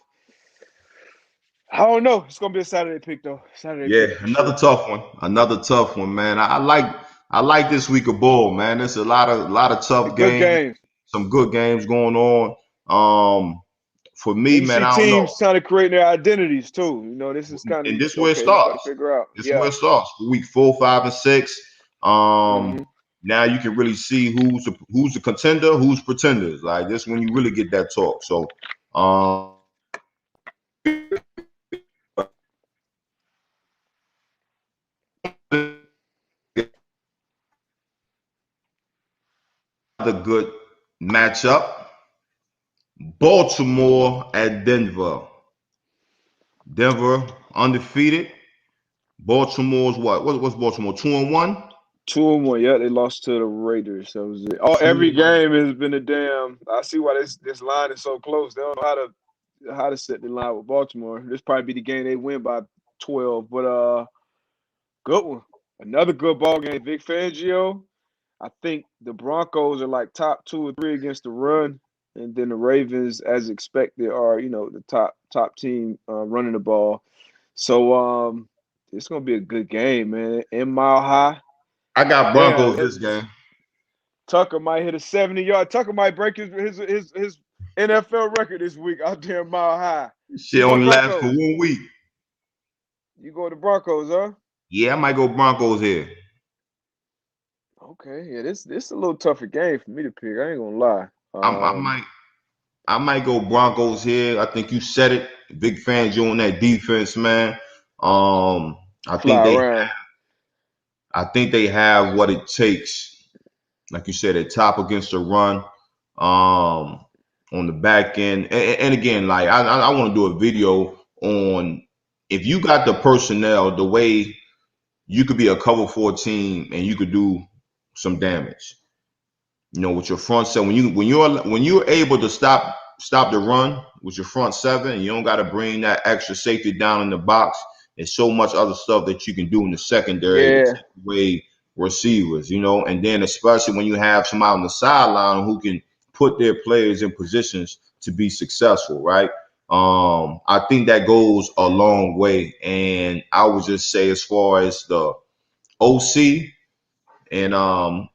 I don't know. It's gonna be a Saturday pick though. Saturday Yeah, pick for another sure. tough one. Another tough one, man. I like this week of ball, man. There's a lot of A tough good games, game. some good games going on. For me, And you man, see I don't know. teams trying to create their identities too. You know, this is kind of And this where it okay. We got to starts. figure out. This is where Yeah. it starts. Week 4, 5, and 6. Mm-hmm. Now you can really see who's the contender, who's pretenders. Like this when you really get that talk. So another good matchup. Baltimore at Denver. Denver undefeated. Baltimore's what? What's Baltimore? 2-1? 2-1. Yeah, they lost to the Raiders. That was it. Oh, every 2-1. game has been a damn. I see why this line is so close. They don't know how to set the line with Baltimore. This probably be the game they win by 12. But good one. Another good ball game. Vic Fangio. I think the Broncos are like top 2 or 3 against the run. and then the Ravens, as expected, are the top team running the ball. So it's gonna be a good game, man. In Mile High, I got damn, Broncos this game. Tucker might hit a 70-yard. Tucker might break his NFL record this week out there in Mile High. Shit You going only lasts for Broncos? 1 week. You go to Broncos, huh? Yeah, I might go Broncos here. Okay, yeah, this a little tougher game for me to pick. I ain't gonna lie. I might go Broncos here. I think you said it. Big fans you on that defense, man. I think Fly they around. have what it takes. Like you said, at top against the run. On the back end. And again, like I want to do a video on if you got the personnel, the way you could be a cover 4 team and you could do some damage. With your front seven, when you're able to stop the run with your front seven, and you don't got to bring that extra safety down in the box. There's so much other stuff that you can do in the secondary to take away receivers, and then especially when you have somebody on the sideline who can put their players in positions to be successful, right? I think that goes a long way, and I would just say as far as the OC and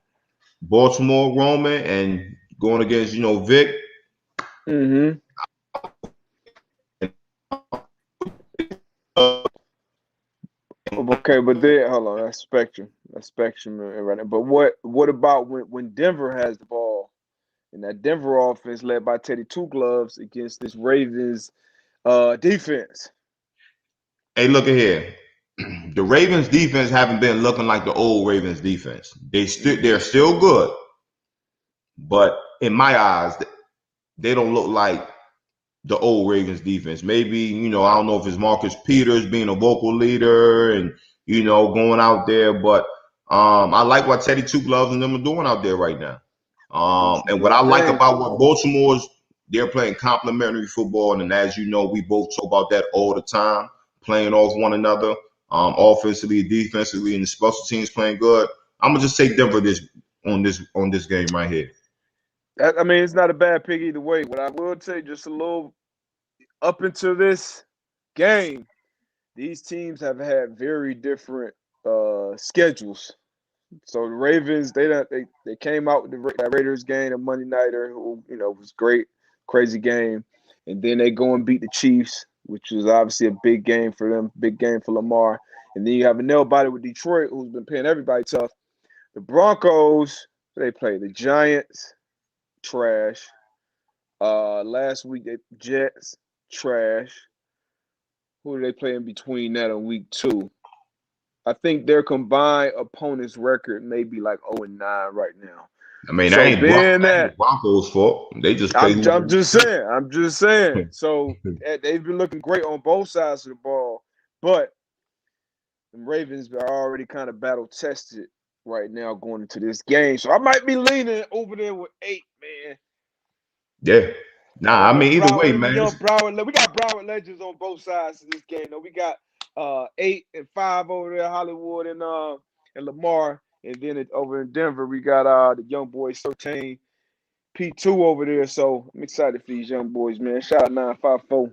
Baltimore Roman and going against, Vic. Mm-hmm. Okay, but there, hold on, that's Spectrum. That's Spectrum right now. But what about when Denver has the ball and that Denver offense led by Teddy Two Gloves against this Ravens defense? Hey, look at here. The Ravens defense haven't been looking like the old Ravens defense. They're still good, but in my eyes, they don't look like the old Ravens defense. Maybe, I don't know if it's Marcus Peters being a vocal leader and, going out there, but I like what Teddy Two Gloves and them are doing out there right now. And what I like about what Baltimore's, they're playing complementary football. And as you know, we both talk about that all the time, playing off one another, offensively, defensively, and the special teams playing good. I'm gonna just take Denver on this game right here. I mean, it's not a bad pick either way. What I will say, just a little up into this game, these teams have had very different schedules. So the Ravens, they came out with that Raiders game, a Monday nighter, who was great, crazy game, and then they go and beat the Chiefs, which is obviously a big game for them, big game for Lamar, and then you have a nail biter with Detroit, who's been paying everybody tough. The Broncos, they play the Giants, trash. Last week they Jets, trash. Who do they play in between that on week 2? I think their combined opponent's record may be like 0-9 right now. I mean, so that ain't Broncos' fault. They just play. I'm just saying. So they've been looking great on both sides of the ball, but the Ravens are already kind of battle tested right now going into this game. So I might be leaning over there with 8, man. Yeah. Nah, I mean, either way, man. We got Broward legends on both sides of this game. We got 8 and 5 over there, Hollywood and Lamar, and then over in Denver we got the young boy Surtain P2 over there. So I'm excited for these young boys, man. Shout out 954.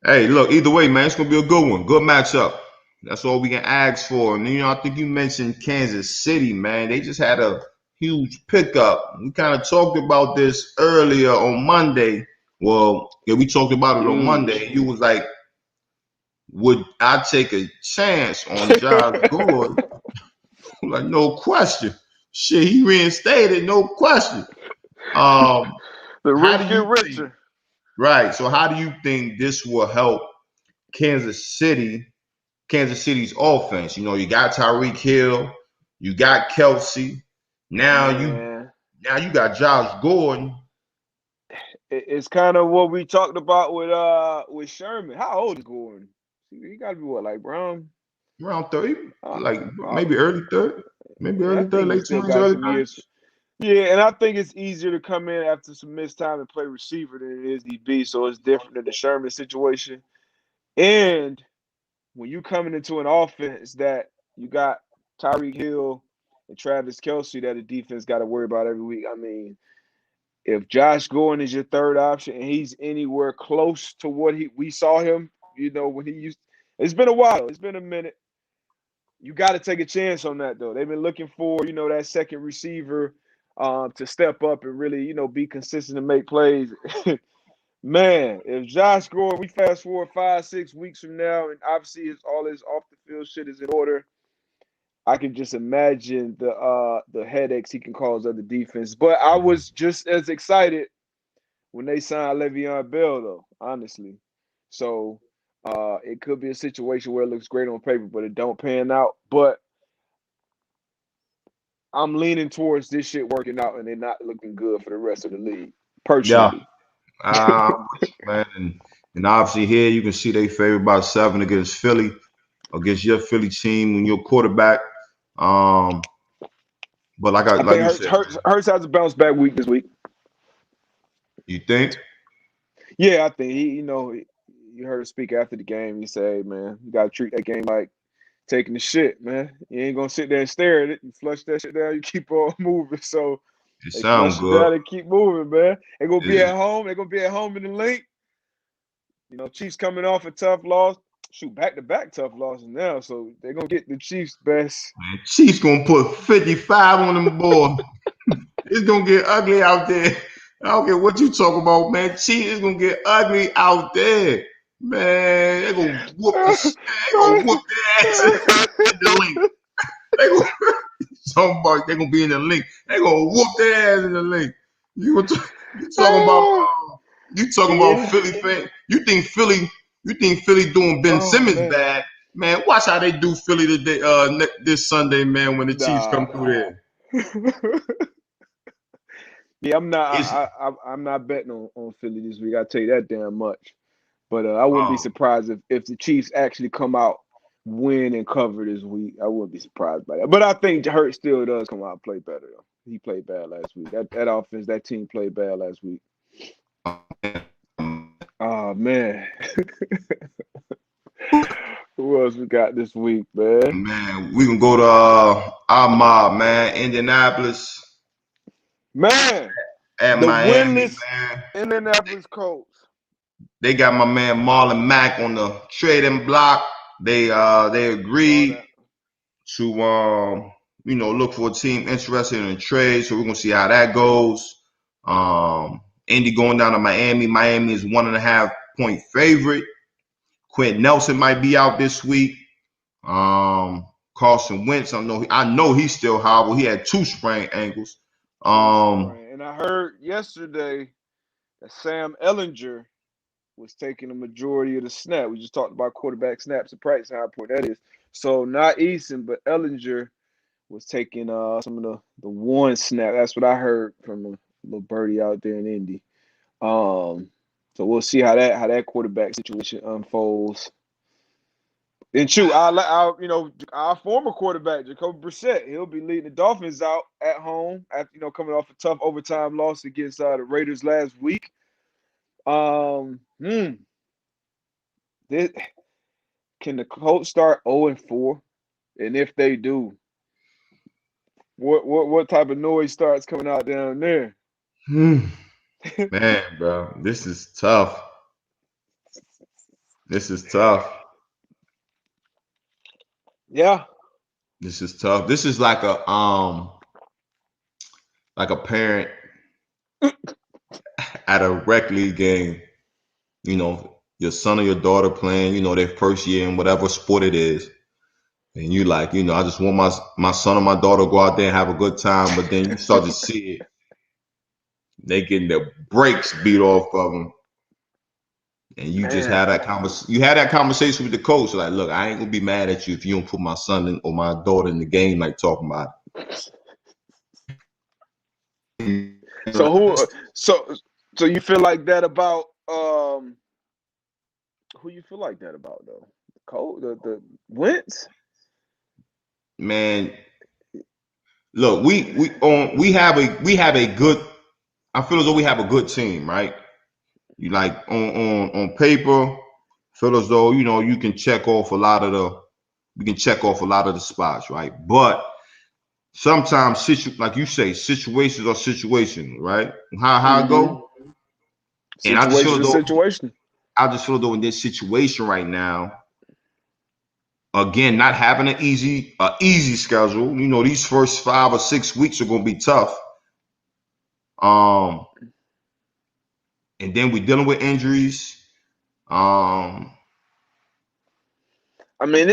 Hey, look, either way, man, it's gonna be a good one, good matchup. That's all we can ask for. And I think you mentioned Kansas City, man. They just had a huge pickup. We kind of talked about this earlier on Monday. Well, yeah, we talked about it on Monday. You was like, would I take a chance on Josh Gordon? Like, no question. Shit, he reinstated, no question. The rich get richer. Right. So how do you think this will help Kansas City's offense? You got Tyreek Hill, you got Kelsey. Now you got Josh Gordon. It's kind of what we talked about with Sherman. How old is Gordon? He got to be what, like around 30, like maybe early 30, maybe early 30, late 20s, early 30s. Yeah, and I think it's easier to come in after some missed time and play receiver than it is DB, so it's different than the Sherman situation. And when you coming into an offense that you got Tyreek Hill and Travis Kelce that the defense got to worry about every week, I mean, if Josh Gordon is your third option and he's anywhere close to what we saw him, when he used, it's been a while, it's been a minute. You got to take a chance on that though. They've been looking for that second receiver to step up and really be consistent and make plays. Man, if Josh Gordon, we fast forward 5-6 weeks from now, and obviously all his off the field shit is in order, I can just imagine the headaches he can cause other defense. But I was just as excited when they signed Le'Veon Bell, though, honestly. So it could be a situation where it looks great on paper, but it don't pan out. But I'm leaning towards this shit working out and it not looking good for the rest of the league, personally. Man, and obviously here you can see they favored by 7 against Philly, against your Philly team and your quarterback. But like you said, Hurts has a bounce back week this week. You think? Yeah, I think you heard him speak after the game. He said, "Hey, man, you gotta treat that game like taking the shit, man. You ain't gonna sit there and stare at it. You flush that shit down. You keep on moving." So it they sounds flush it down good. and keep moving, man. They're gonna be at home. They're gonna be at home in the link. Chiefs coming off a tough loss. Shoot, back-to-back tough losses now. So they're gonna get the Chiefs' best. Man, Chiefs gonna put 55 on them boys. It's gonna get ugly out there. I don't care what you talk about, man. Chiefs is gonna get ugly out there. Man, they're gonna whoop their ass in the link. They're gonna be in the link. They're gonna whoop their ass in the link. You talking about Philly fan? You think Philly doing Ben Simmons bad? Man, watch how they do Philly today, this Sunday, man, when the Chiefs come through there. Yeah, I'm not betting on Philly this week. I'll tell you that damn much. But I wouldn't be surprised if the Chiefs actually come out, win, and cover this week. I wouldn't be surprised by that. But I think Hurts still does come out and play better, though. He played bad last week. That offense, that team played bad last week. Oh, man. Who else we got this week, man? Man, we can go to our mob, man. Indianapolis. Man. At the Miami, winless man. Indianapolis Colts. They got my man Marlon Mack on the trading block. They agreed to look for a team interested in a trade. So we're gonna see how that goes. Indy going down to Miami. Miami is 1.5 point favorite. Quentin Nelson might be out this week. Carson Wentz, I know he's still hobbled. He had 2 sprained ankles. And I heard yesterday that Sam Ehlinger was taking the majority of the snap. We just talked about quarterback snaps and practice, how important that is. So not Eason, but Ehlinger was taking some of the one snap. That's what I heard from a little birdie out there in Indy. So we'll see how that quarterback situation unfolds. And shoot, our former quarterback, Jacoby Brissett, he'll be leading the Dolphins out at home after coming off a tough overtime loss against the Raiders last week. Can the Colts start 0-4? And if they do, what type of noise starts coming out down there? Man, bro, this is tough. Yeah. This is tough. This is like a parent at a rec league game. Your son or your daughter playing, their first year in whatever sport it is. And you like, I just want my son or my daughter to go out there and have a good time. But then you start to see it. They getting their brakes beat off of them. And you just had that conversation. You had that conversation with the coach. Like, look, I ain't going to be mad at you if you don't put my son or my daughter in the game like talking about it. So you feel like that about who you feel like that about though? Cole, the Wentz? Man, look, we have a good. I feel as though we have a good team, right? You like on paper, feel as though you can check off a lot of the spots, right? But sometimes like you say, situations are situations, right? How I Mm-hmm. go, and I just feel Situation to though situation. in this situation right now, again, not having an easy schedule. You know, these first 5 or 6 weeks are gonna be tough. Um, and then we're dealing with injuries. Um, I mean,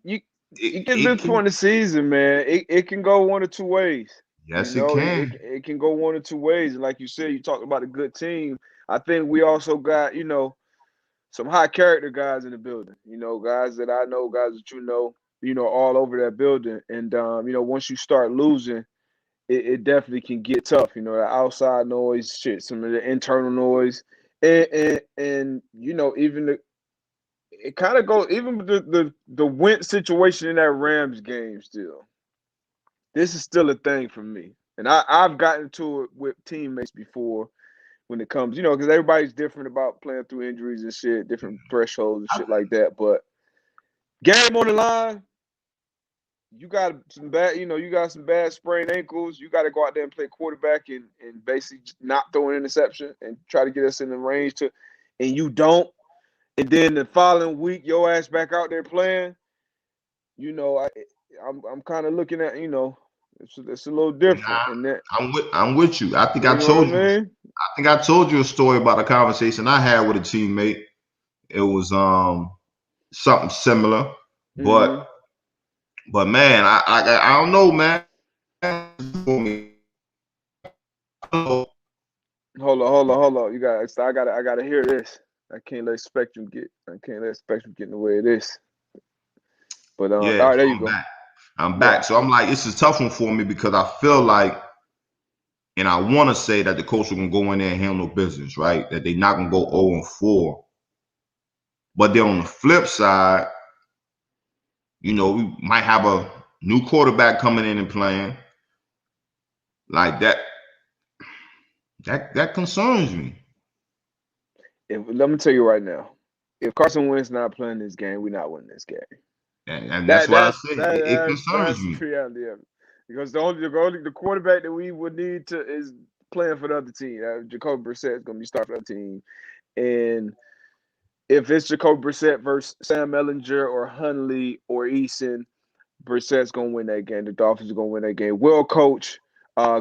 you get to it this point can, in the season, man. It can go one or two ways. You yes, it know, can. it can go one or two ways. And like you said, you talked about a good team. I think we also got, some high character guys in the building. Guys that I know, guys that all over that building. And once you start losing, it definitely can get tough. The outside noise, shit, some of the internal noise, and even it kind of goes even with the Wentz situation in that Rams game. Still, this is still a thing for me, and I've gotten to it with teammates before when it comes, because everybody's different about playing through injuries and shit, different thresholds and shit like that. But game on the line, you got some bad sprained ankles. You got to go out there and play quarterback and basically not throw an interception and try to get us in the range and you don't. And then the following week, your ass back out there playing. I'm kind of looking at, it's a little different. Nah, And that, I'm with you. I think I you know what I told you. mean? I think I told you a story about a conversation I had with a teammate. It was something similar, but Mm-hmm. man, I don't know, man. Hold on. I gotta hear this. I can't let Spectrum get in the way of this. But all Yeah, right, there so you I'm go. back. I'm Yeah. back. So I'm like, it's a tough one for me because I feel like, and I want to say that the coach are gonna go in there and handle business, right? That they're not gonna go 0-4. But then on the flip side, we might have a new quarterback coming in and playing like that. That concerns me. Let me tell you right now, if Carson Wentz not playing this game, we're not winning this game. And that's That why I that's say that, it that's concerns that's me. the reality of it. Because the quarterback that we would need to is playing for the other team. Jacoby Brissett is going to be starting for the team, and if it's Jacoby Brissett versus Sam Ellinger or Hundley or Eason, Brissett's gonna win that game. The Dolphins are gonna win that game. Well coach,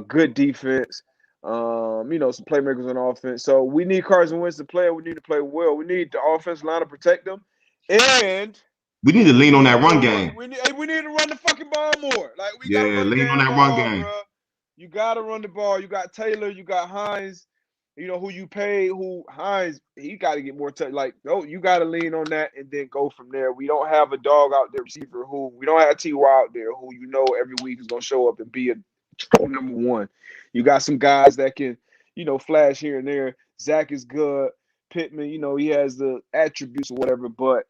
good defense. Some playmakers on offense. So we need Carson Wentz to play. We need to play well. We need the offense line to protect them, and We need to we lean on that need to run game. we need to run the fucking ball more. Like we gotta Yeah, run the lean on damn that run ball, game. bro. You gotta run the ball. You got Taylor. You got Hines. Who you pay, who Hines, he got to get more touch. Like, no, you got to lean on that and then go from there. We don't have a dog out there receiver we don't have T.Y. out there who every week is going to show up and be a number one. You got some guys that can, flash here and there. Zach is good. Pittman, he has the attributes or whatever, but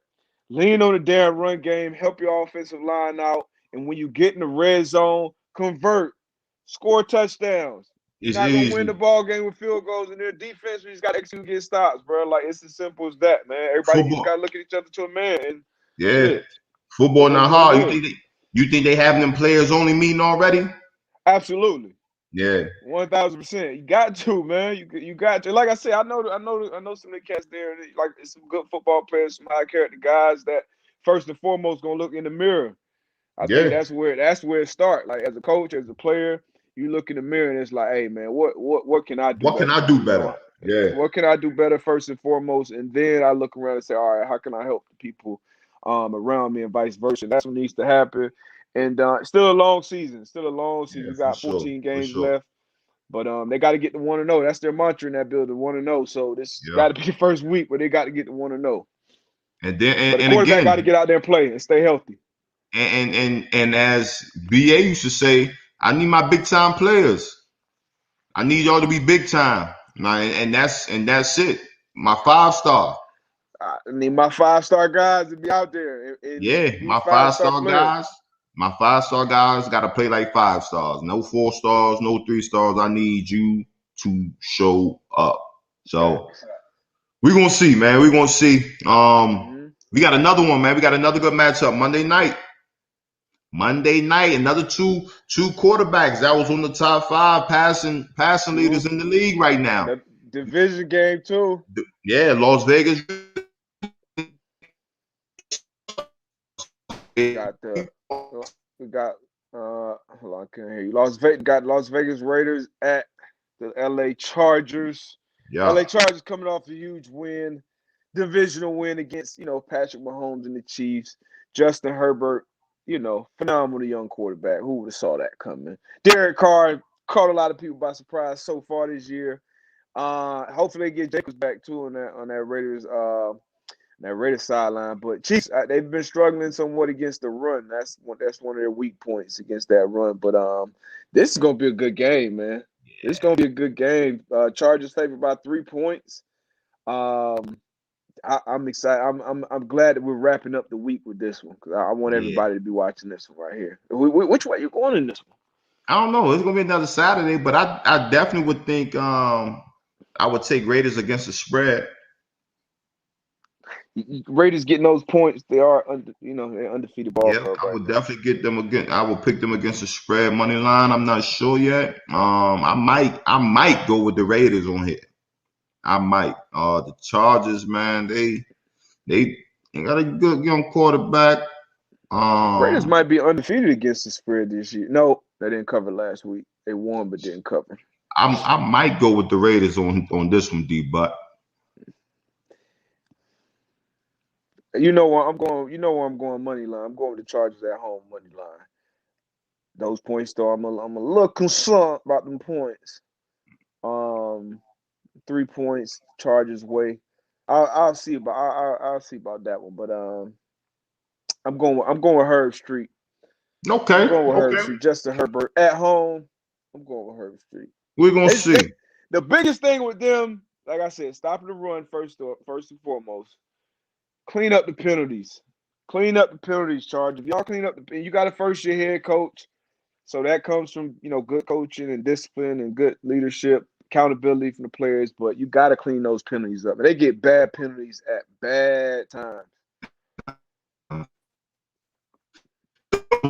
lean on the damn run game, help your offensive line out, and when you get in the red zone, convert, score touchdowns. You're It's not gonna win the easy. ball game with field goals, and their defense, we just got to execute get stops, bro. Like it's as simple as that, man. Everybody just Football. got to look at each other to a man, and Yeah. shit, Football what not we gonna hard. do? You think they having them players only meeting already? Absolutely, Yeah. 1,000%. You got to, man. You got to. Like I said, I know some of the cats there. Like it's some good football players, some high character guys that first and foremost gonna look in the mirror. I think Yeah. that's where it starts. Like as a coach, as a player, you look in the mirror and it's like, hey man, what can I do What can better? I do better? Yeah. What can I do better first and foremost? And then I look around and say, all right, how can I help the people around me and vice versa? That's what needs to happen. And still a long season. Still a long season. Yeah, We for got sure. 14 For games sure. left. But they got to get the 1-0. That's their mantra in that building, 1-0. So this Yeah. got to be the first week where they got to get the 1-0. And then But the and quarterback got to again, get out there and play and stay healthy. and as BA used to say, I need my big time players. I need y'all to be big time. And that's it. My 5-star. I need my 5-star guys to be out there Yeah, and be my 5-star 5-star players. guys. My 5-star guys got to play like 5 stars. No 4 stars, no 3 stars. I need you to show up. So we're gonna see, man. We're gonna see. We got another one, man. We got another good matchup Monday night. Monday night, another two quarterbacks that was on the top 5 passing leaders True. in the league right now. The division game too. Yeah, Las Vegas. Got the we got hold on, I can't hear you. Las Vegas Raiders at the LA Chargers. Yeah, LA Chargers coming off a huge win, divisional win against, Patrick Mahomes and the Chiefs. Justin Herbert, phenomenal young quarterback. Who would have saw that coming? Derek Carr caught a lot of people by surprise so far this year. Hopefully they get Jacobs back too on that Raiders sideline. But Chiefs, they've been struggling somewhat against the run. That's one of their weak points against that run. But this is gonna be a good game, man. This is gonna be a good game. Chargers favored by 3 points. I'm excited. I'm glad that we're wrapping up the week with this one because I want yeah. everybody to be watching this one right here. Which way you going in this one? I don't know. It's gonna be another Saturday, but I definitely would think I would take Raiders against the spread. Raiders getting those points. They are they're undefeated ball Yeah, club I right would now. definitely get them again. I will pick them against the spread money line. I'm not sure yet. I might go with the Raiders on here. I might. The Chargers, man, they got a good young quarterback. Raiders might be undefeated against the spread this year. No, they didn't cover last week. They won but didn't cover. I might go with the Raiders on this one, D. But You know where I'm going. You know where I'm going money line. I'm going with the Chargers at home money line. Those points though, I'm a little concerned about them points. 3 points, Chargers way. I'll see about I'll see about that one. But I'm going with Herb Street. I'm okay, going with Herb okay, Street. Justin Herbert at home. I'm going with Herb Street. we're gonna see. The biggest thing with them, like I said, stopping the run first and foremost. Clean up the penalties. Clean up the penalties, Charge. If y'all clean up you got a first-year head coach, so that comes from good coaching and discipline and good leadership, accountability from the players. But you got to clean those penalties up. And they get bad penalties at bad times.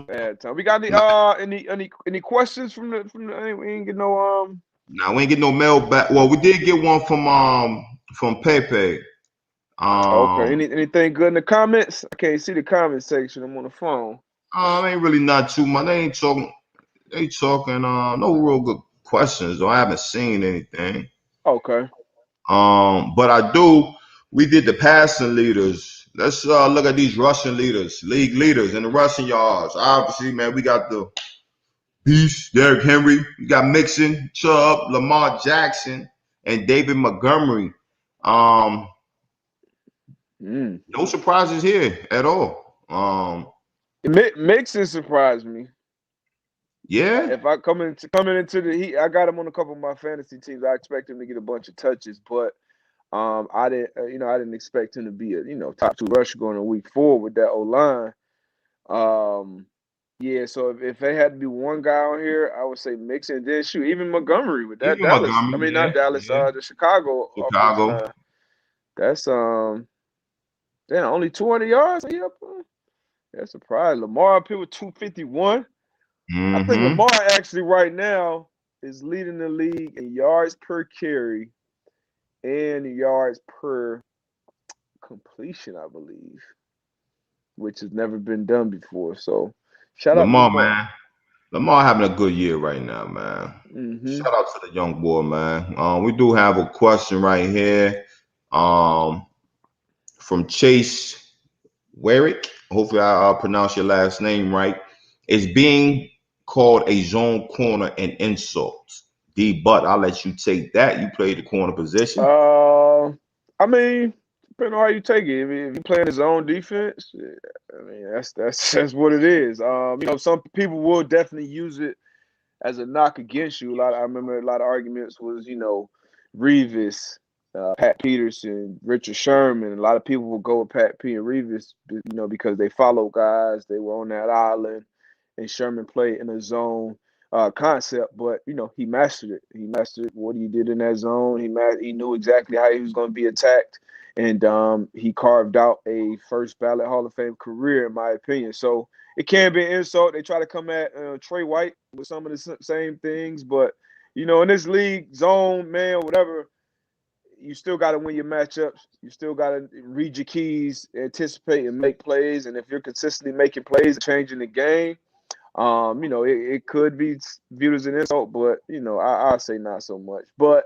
Bad time. We got any questions from the we ain't get no Now we ain't get no mail back. Well, we did get one from Pepe. Okay. Anything good in the comments? I can't see the comment section. I'm on the phone. Ain't really not too much. They talking no real good questions, though. I haven't seen anything. Okay. But we did the passing leaders. Let's look at these rushing leaders, league leaders in the rushing yards. Obviously, man, we got the Beast, Derrick Henry. We got Mixon, Chubb, Lamar Jackson, and David Montgomery. No surprises here at all. Mixon surprised me. Yeah. If I coming into the Heat, I got him on a couple of my fantasy teams. I expect him to get a bunch of touches, but I didn't expect him to be a top 2 rusher going to week 4 with that O line. Yeah. So if they had to be one guy on here, I would say Mixon. Then shoot, even Montgomery with that Even Dallas. Montgomery, I mean, yeah, not Dallas. yeah. The Chicago offensive line. That's only 200 yards. That's a surprise. Lamar up here with 251. I think Lamar actually right now is leading the league in yards per carry and yards per completion, I believe, which has never been done before. So shout out to Lamar. Man. Lamar having a good year right now, man. Shout out to the young boy, man. We do have a question right here from Chase Werrick. Hopefully I pronounce your last name right. Is being called a zone corner an insult? D, but I'll let you take that. You play the corner position. I mean, depending on how you take it. If you're playing his own defense, I mean that's what it is. Some people will definitely use it as a knock against you. I remember a lot of arguments was, Revis, Pat Peterson, Richard Sherman. A lot of people will go with Pat P and Revis, because they follow guys. They were on that island, and Sherman played in a zone. concept, but he mastered it. He mastered what he did in that zone. He knew exactly how he was going to be attacked, and he carved out a first ballot Hall of Fame career, in my opinion. So it can be an insult. They try to come at Trey White with some of the same things, but in this league, zone, man, whatever, you still got to win your matchups. You still got to read your keys, anticipate, and make plays. And if you're consistently making plays and changing the game, it could be viewed as an insult, but I'll say not so much. But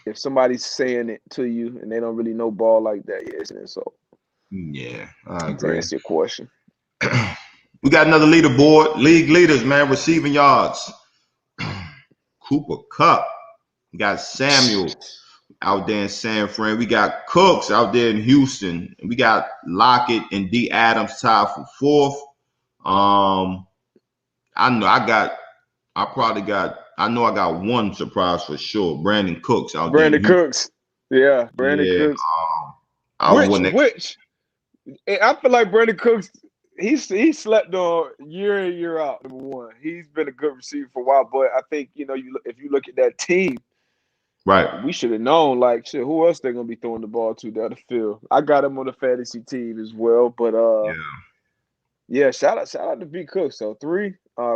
if somebody's saying it to you and they don't really know ball like that, yeah, it's an insult. Yeah, I agree. To answer your question. We got another leaderboard. League leaders, man, receiving yards. Cooper Kupp. We got Samuel out there in San Fran. We got Cooks out there in Houston. We got Lockett and D. Adams tied for fourth. I know I got one surprise for sure. Brandon Cooks out there. Brandon Cooks. Yeah, Brandon Cooks. Which I feel like Brandon Cooks, he slept on year in, year out, number one. He's been a good receiver for a while, but I think, if you look at that team, right, we should have known, like, shit, who else they're going to be throwing the ball to down the field. I got him on the fantasy team as well, but yeah, shout out to B. Cook. So 3.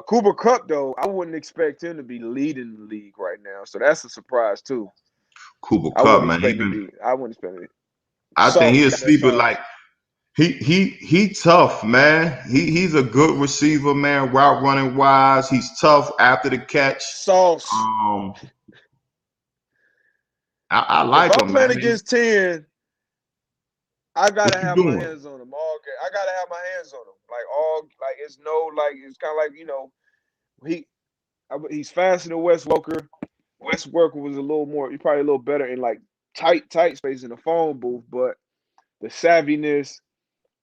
Cooper Kupp, though, I wouldn't expect him to be leading the league right now. So that's a surprise, too. Cooper Kupp, man. I wouldn't expect it. I think he's a sleeper. Like, he tough, man. He's a good receiver, man. Route running wise. He's tough after the catch. Sauce. I like him, man. If I'm playing against 10, I gotta have my hands on him all game. I gotta have my hands on him. It's kind of like, he's faster than Wes Welker. Wes Welker was probably a little better in like tight space in the phone booth, but the savviness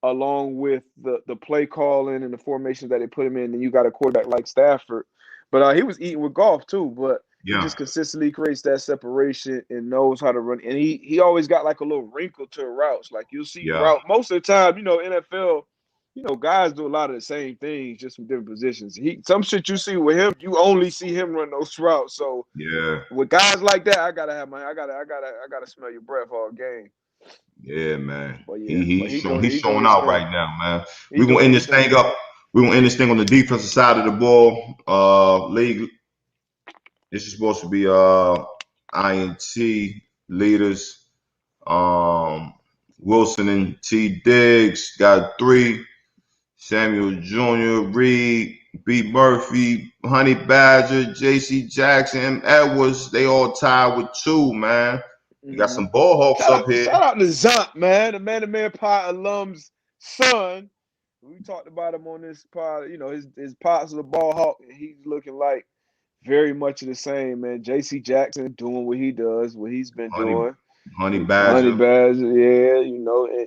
along with the play calling and the formations that they put him in, and you got a quarterback like Stafford. But he was eating with golf too, but he just consistently creates that separation and knows how to run. And he always got like a little wrinkle to routes. Like you'll see route most of the time, NFL, guys do a lot of the same things, just from different positions. Some shit you see with him, you only see him run those routes. So with guys like that, I gotta smell your breath all game. Yeah, man. He's showing out right now, man. We're gonna end this thing up. We're gonna end this thing on the defensive side of the ball. League. This is supposed to be INT leaders. Wilson and T. Diggs got 3. Samuel Jr., Reed, B. Murphy, Honey Badger, J.C. Jackson, M. Edwards. They all tied with 2, man. You got some ball hawks up here. Shout out to Zont, man, the Man Pie alum's son. We talked about him on this pod. His pops is a ball hawk, and he's looking like very much of the same, man. J.C. Jackson doing what he does, what he's been doing. Honey Badger, yeah,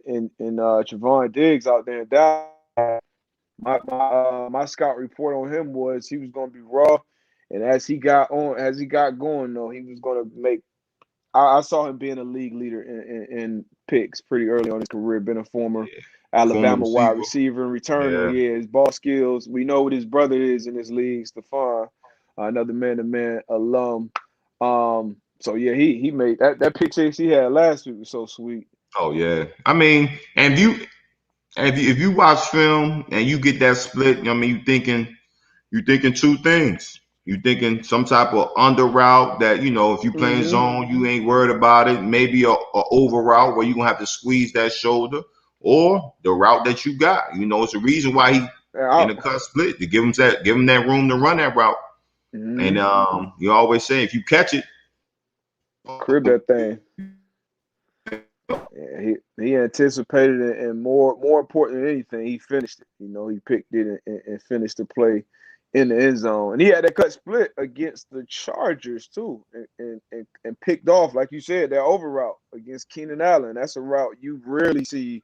and Trevon Diggs out there in Dallas. My scout report on him was he was going to be raw, and as he got going, though, he was going to make. I saw him being a league leader in picks pretty early on in his career. Been a former Alabama wide receiver and returner. Yeah, his ball skills. We know what his brother is in this league, Stephon, another man-to-man alum. So yeah, he made that pick six he had last week was so sweet. Oh yeah, I mean, and if you watch film and you get that split, I mean, you thinking 2 things. You thinking some type of under route that, if you playing zone, you ain't worried about it. Maybe a over route where you're going to have to squeeze that shoulder, or the route that you got. It's a reason why he in the cut split, to give him that room to run that route. And you always say, if you catch it, crib that thing. Yeah, he anticipated it, and more important than anything, he finished it. He picked it and finished the play in the end zone. And he had that cut split against the Chargers too, and picked off, like you said, that over route against Keenan Allen. That's a route you rarely see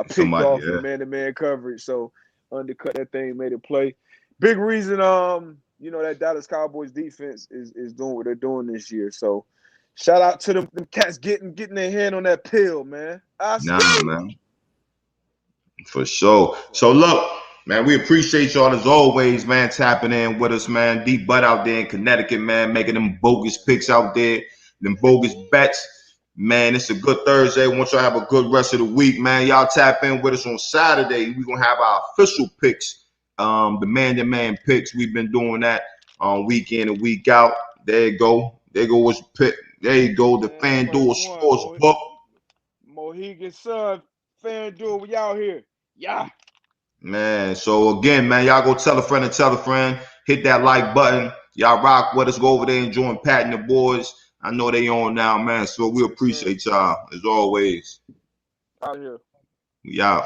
picked off in man-to-man coverage. So undercut that thing, made it play. Big reason, that Dallas Cowboys defense is doing what they're doing this year. So shout out to them cats getting their hand on that pill, man. Man. For sure. So look, Man, we appreciate y'all as always, man, tapping in with us, man. Deep Butt out there in Connecticut, man, making them bogus picks out there, them bogus bets. Man, it's a good Thursday. I want y'all to have a good rest of the week, man. Y'all tap in with us on Saturday. We're going to have our official picks, the man-to-man picks. We've been doing that week in and week out. There you go. There goes pick. There you go. The FanDuel Sportsbook. Mohegan Sun, FanDuel, we out here. Yeah. Man, so again, man, y'all go tell a friend and tell a friend. Hit that like button. Y'all rock with us. Go over there and join Pat and the boys. I know they on now, man. So we appreciate y'all as always. Out here. We out.